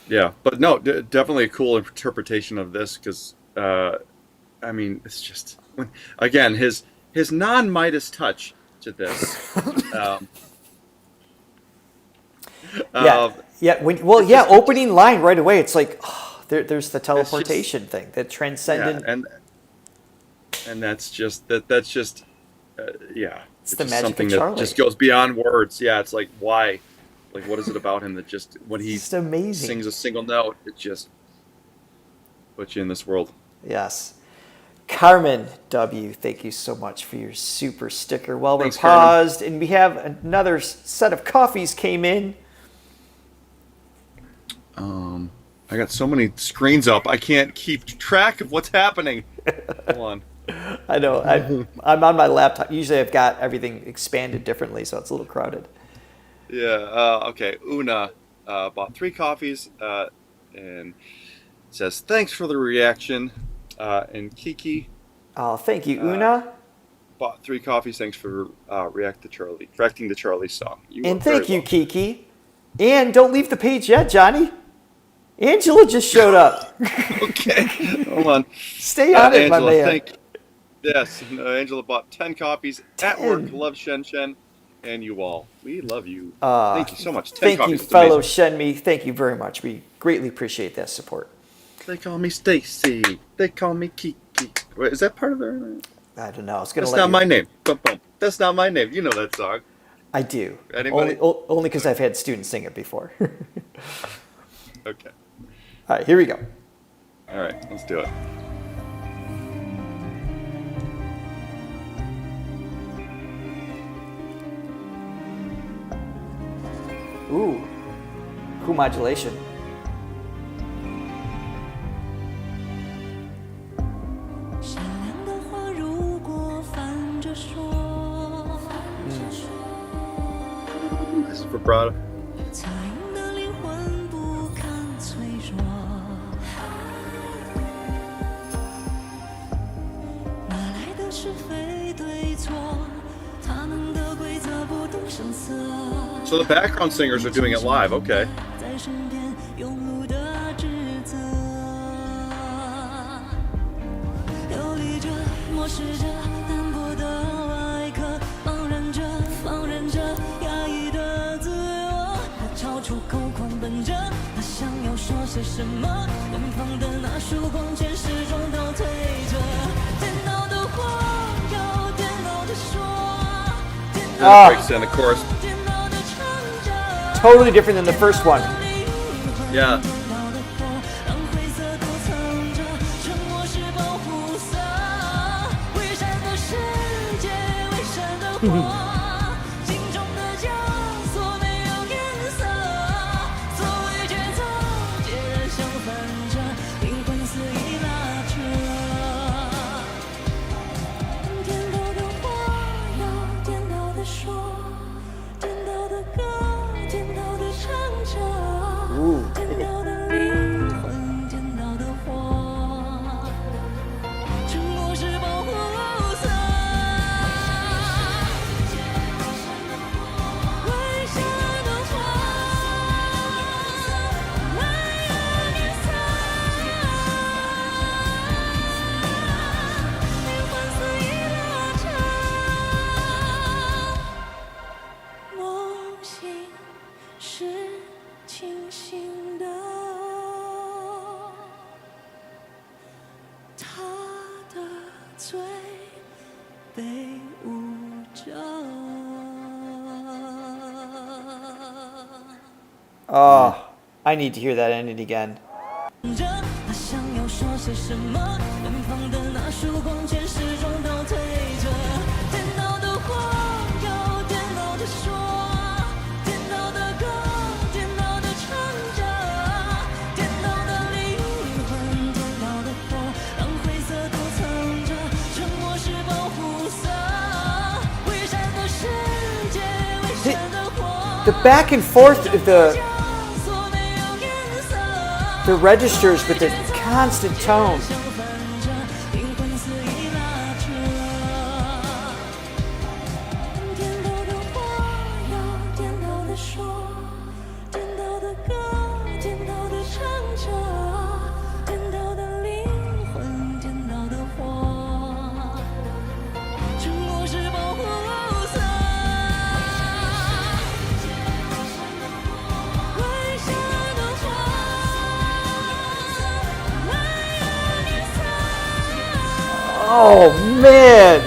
Yeah, but no, definitely a cool interpretation of this, because I mean, it's just, again, his non-Midas touch to this. Opening line right away. It's like, there's the teleportation thing, the transcendent. Yeah, and that's just It's the magic something of Charlie. That just goes beyond words. Yeah, it's like, why? Like, what is it about him that just, when he sings a single note, it just puts you in this world. Yes. Carmen W., thank you so much for your super sticker. Well, we're Thanks, paused, and we have another set of coffees came in. I got so many screens up, I can't keep track of what's happening. Hold on. I know. I'm on my laptop. Usually I've got everything expanded differently, so it's a little crowded. Yeah. Okay. Una bought 3 coffees. and it says, "Thanks for the reaction." And Kiki. Oh, thank you, Una. Bought 3 coffees. Thanks for reacting to Charlie's song. And thank you, Kiki. And don't leave the page yet, Johnny. Angela just showed up. Okay, hold on. Stay on it, Angela, my man. Yes, Angela bought 10 copies at work. Love Shen Shen and you all. We love you. Thank you so much. 10 Thank you, copies. fellow Shenmi. Thank you very much. We greatly appreciate that support. They call me Stacy. They call me Kiki. Wait, is that part of their? I don't know. I was gonna. That's not my name. Bum, bum. That's not my name. You know that song. I do. Anybody? Only because I've had students sing it before. Okay. All right, here we go. All right, let's do it. Ooh, cool modulation. This is vibrato. So the background singers are doing it live, okay. And it breaks down the chorus. Totally different than the first one. Yeah. Oh, I need to hear that ending again. The back and forth, the registers with the constant tone. Oh man!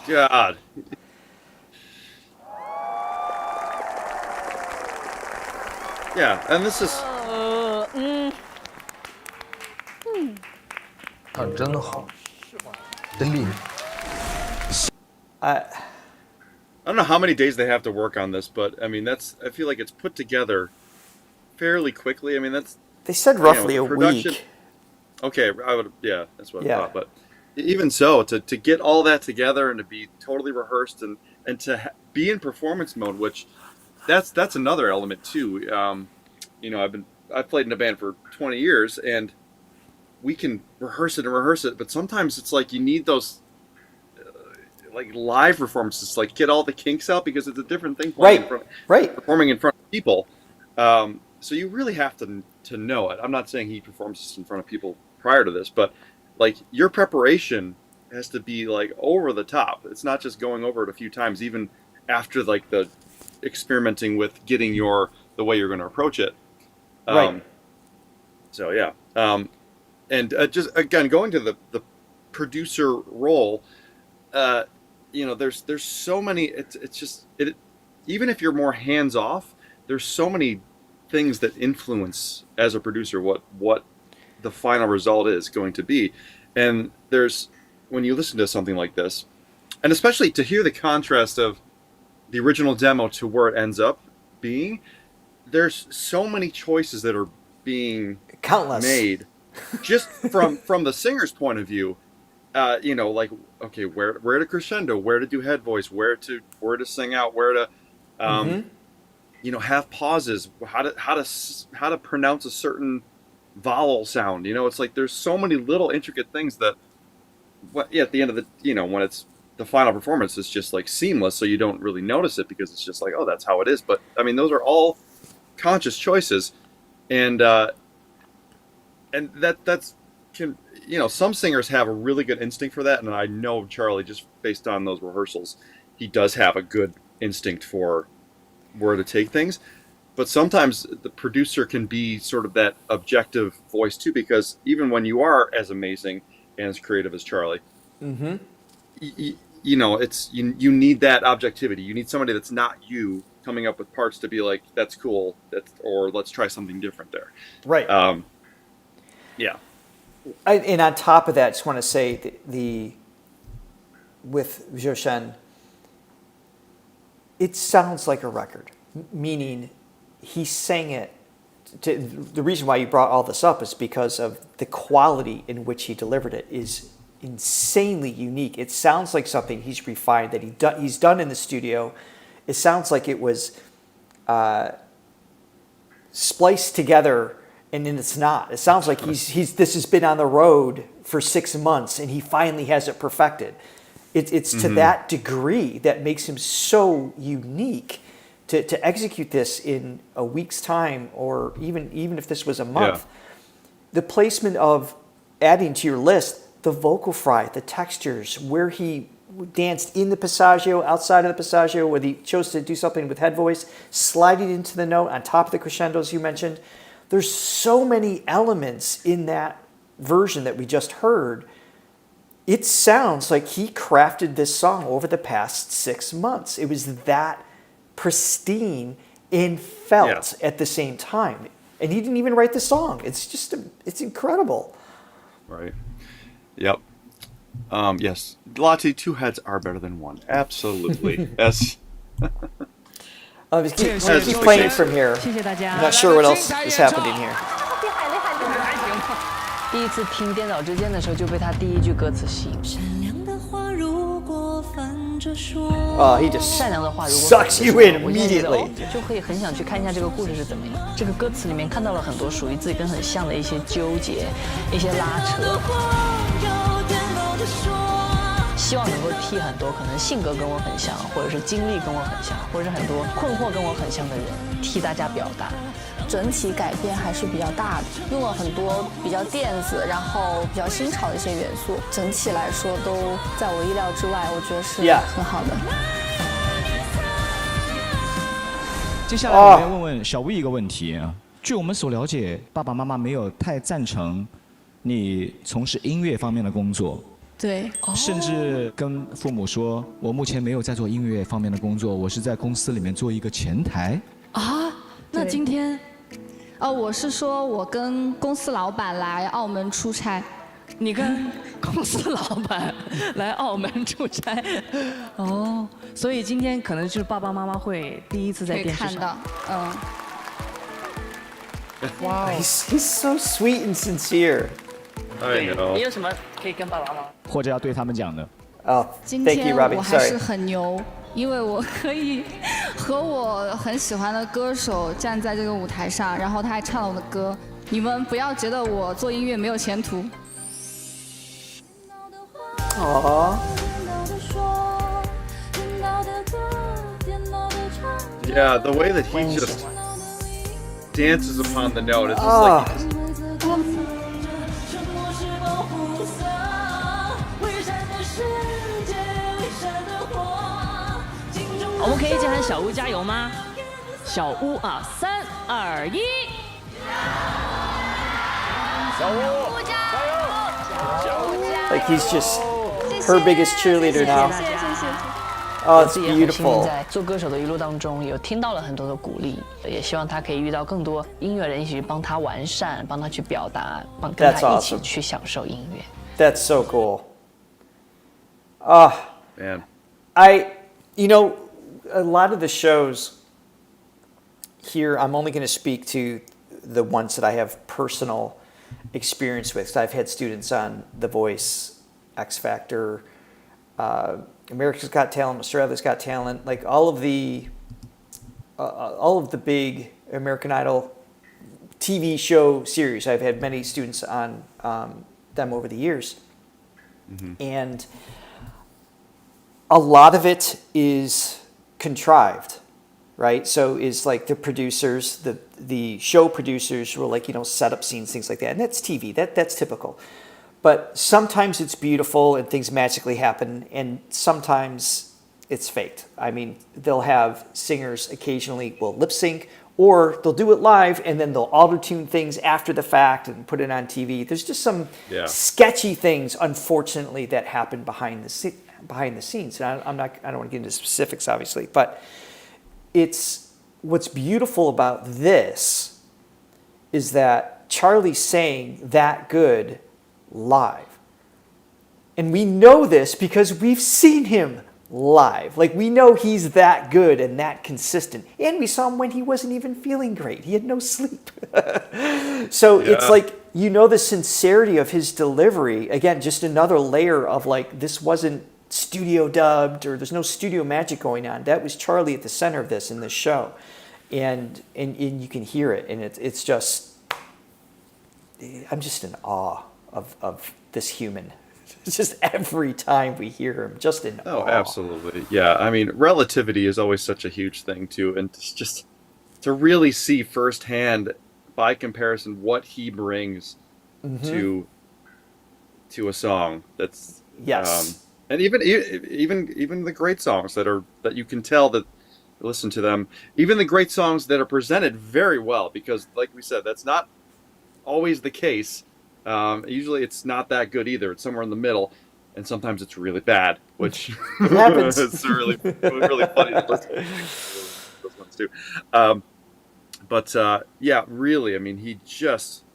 God. Yeah, and this is. 唱真好，真厉害。I don't know how many days they have to work on this, but I mean, I feel like it's put together fairly quickly. I mean, They said roughly a production, week. Okay, that's what I thought. But even so, to get all that together and to be totally rehearsed and to be in performance mode, which that's another element too. I've played in a band for 20 years, and we can rehearse it, but sometimes it's like you need those like live performances, like get all the kinks out, because it's a different thing performing in front of people. So you really have to know it. I'm not saying he performs this in front of people prior to this, but like your preparation has to be like over the top. It's not just going over it a few times, even after like the experimenting with getting the way you're going to approach it. So yeah. And just again, going to the producer role, there's so many. Even if you're more hands off, there's so many things that influence as a producer what the final result is going to be. And when you listen to something like this, and especially to hear the contrast of the original demo to where it ends up being, there's so many choices that are being made just from the singer's point of view. Like, okay, where to crescendo, where to do head voice, where to sing out, where to have pauses, how to pronounce a certain vowel sound. It's like there's so many little intricate things that at the end of the when it's the final performance, it's just like seamless, so you don't really notice it because it's just like, oh, that's how it is. But I mean, those are all conscious choices, and some singers have a really good instinct for that, and I know Charlie, just based on those rehearsals, he does have a good instinct for where to take things. But sometimes the producer can be sort of that objective voice too, because even when you are as amazing and as creative as Charlie, you need that objectivity. You need somebody that's not you coming up with parts to be like, that's cool, or let's try something different there. Right. Yeah. And on top of that, I just want to say with Zhou Shen, it sounds like a record, meaning he sang it. The reason why you brought all this up is because of the quality in which he delivered it is insanely unique. It sounds like something he's refined, that he's done in the studio. It sounds like it was spliced together, and then it's not. It sounds like this has been on the road for 6 months, and he finally has it perfected. It's to that degree that makes him so unique to execute this in a week's time, or even if this was a month. Yeah. The placement of adding to your list the vocal fry, the textures, where he danced in the passaggio, outside of the passaggio, where he chose to do something with head voice, sliding into the note on top of the crescendos you mentioned. There's so many elements in that version that we just heard. It sounds like he crafted this song over the past 6 months. It was that pristine and felt at the same time. And he didn't even write the song. It's incredible. Right. Yep. Yes. Lottie, 2 heads are better than 1. Absolutely. Yes. Keep playing from here. I'm not sure what else is happening here. 第一次听《颠倒之间》的时候，就被他第一句歌词吸引。 He just sucks you in immediately. 就可以很想去看一下这个故事是怎么样。这个歌词里面看到了很多属于自己跟很像的一些纠结、一些拉扯。希望能够替很多可能性格跟我很像，或者是经历跟我很像，或者是很多困惑跟我很像的人，替大家表达。 整体改编还是比较大的，用了很多比较电子，然后比较新潮的一些元素，整体来说都在我意料之外，我觉得是很好的。接下来我要问问小 V 一个问题啊，据我们所了解，爸爸妈妈没有太赞成你从事音乐方面的工作。 对，甚至跟父母说，我目前没有在做音乐方面的工作，我是在公司里面做一个前台。啊，那今天，我是说我跟公司老板来澳门出差，你跟公司老板来澳门出差，哦，所以今天可能就是爸爸妈妈会第一次在电视上看到，Wow, he's so sweet and sincere. I know. 你有什么可以跟爸爸妈妈或者要对他们讲的？ Oh, 今 thank 天 you, Robbie. 我还是 Sorry. 很牛，因为我可以和我很喜欢的歌手站在这个舞台上，然后他还唱了我的歌。你们不要觉得我做音乐没有前途。Aww. Yeah, the way that he just dances upon the note, it's just like he just, 我们可以一起喊小屋加油吗？小屋啊，3、2、1。小屋加油！ Like he's just her biggest cheerleader now. 谢谢。 Oh, it's 自己也很幸运 beautiful. 在做歌手的一路当中，有听到了很多的鼓励，也希望他可以遇到更多音乐人，一起去帮他完善，帮他去表达，跟他一起去享受音乐。That's so cool. Man. You know, a lot of the shows here, I'm only going to speak to the ones that I have personal experience with. So I've had students on The Voice, X Factor, America's Got Talent, Australia's Got Talent, like all of the big American Idol TV show series. I've had many students on them over the years. And a lot of it is contrived, right? So is like the producers, the show producers will like, you know, set up scenes, things like that. And that's TV, that's typical. But sometimes it's beautiful and things magically happen, and sometimes it's faked. I mean, they'll have singers occasionally will lip sync, or they'll do it live and then they'll auto-tune things after the fact and put it on TV. There's just some sketchy things, unfortunately, that happen behind the scenes. And I don't want to get into specifics, obviously, but it's what's beautiful about this is that Charlie's saying that good live. And we know this because we've seen him live. Like, we know he's that good and that consistent. And we saw him when he wasn't even feeling great. He had no sleep. So it's like, you know, the sincerity of his delivery. Again, just another layer of like, this wasn't studio dubbed or there's no studio magic going on. That was Charlie at the center of this in this show. And you can hear it. And it's just, I'm just in awe of this human. It's just every time we hear him, just in awe. Oh, absolutely. Yeah, I mean, relativity is always such a huge thing, too. And just to really see firsthand, by comparison, what he brings to a song that's... Yes. And even the great songs that you can tell that listen to them, even the great songs that are presented very well, because like we said, that's not always the case. Usually it's not that good either. It's somewhere in the middle, and sometimes it's really bad, which happens. It's really funny to listen to those ones too. Yeah, really, I mean, he just,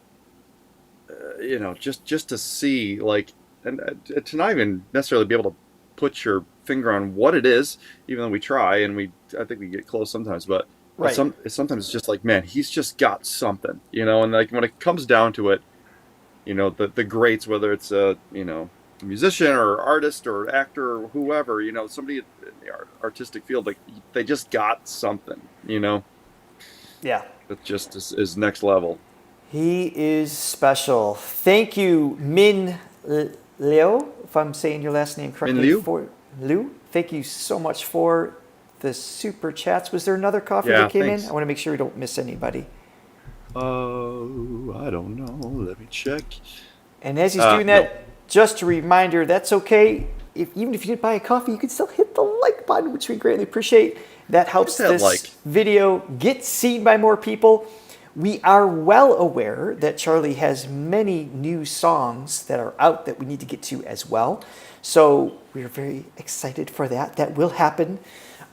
just to see, like, and to not even necessarily be able to put your finger on what it is, even though we try, and I think we get close sometimes, but right. Sometimes it's just like, man, he's just got something, and like when it comes down to it, the greats, whether it's a musician or artist or actor or whoever, somebody in the artistic field, like they just got something, Yeah. That just is next level. He is special. Thank you, Min Liu, if I'm saying your last name correctly. Min Liu? Liu. Thank you so much for the super chats. Was there another coffee that came in? I want to make sure we don't miss anybody. Oh, I don't know. Let me check. And as he's doing that, just a reminder, that's okay. Even if you didn't buy a coffee, you can still hit the like button, which we greatly appreciate. That helps this video get seen by more people. We are well aware that Charlie has many new songs that are out that we need to get to as well. So we're very excited for that. That will happen.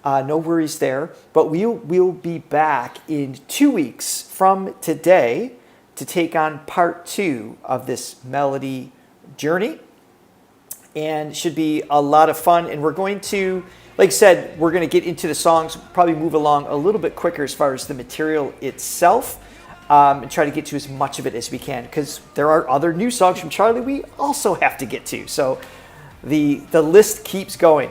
No worries there. But we'll be back in 2 weeks from today to take on part 2 of this Melody journey, and should be a lot of fun. And we're going to, like I said, we're going to get into the songs, probably move along a little bit quicker as far as the material itself, and try to get to as much of it as we can, because there are other new songs from Charlie we also have to get to. So the list keeps going.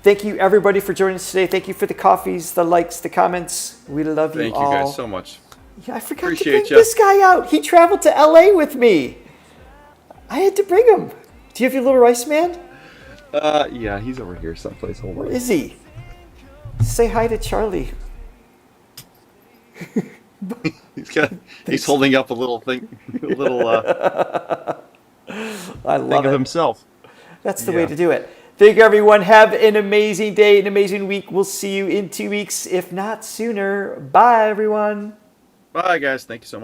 Thank you, everybody, for joining us today. Thank you for the coffees, the likes, the comments. We love you all. Thank you guys so much. Yeah, I forgot to bring this guy out. He traveled to LA with me. I had to bring him. Do you have your little rice man? Yeah, he's over here someplace. Hold on. Where is he? Say hi to Charlie. He's holding up a little thing, a little I love thing it. of himself. That's the way to do it. Thank you, everyone. Have an amazing day, an amazing week. We'll see you in 2 weeks, if not sooner. Bye, everyone. Bye, guys. Thank you so much.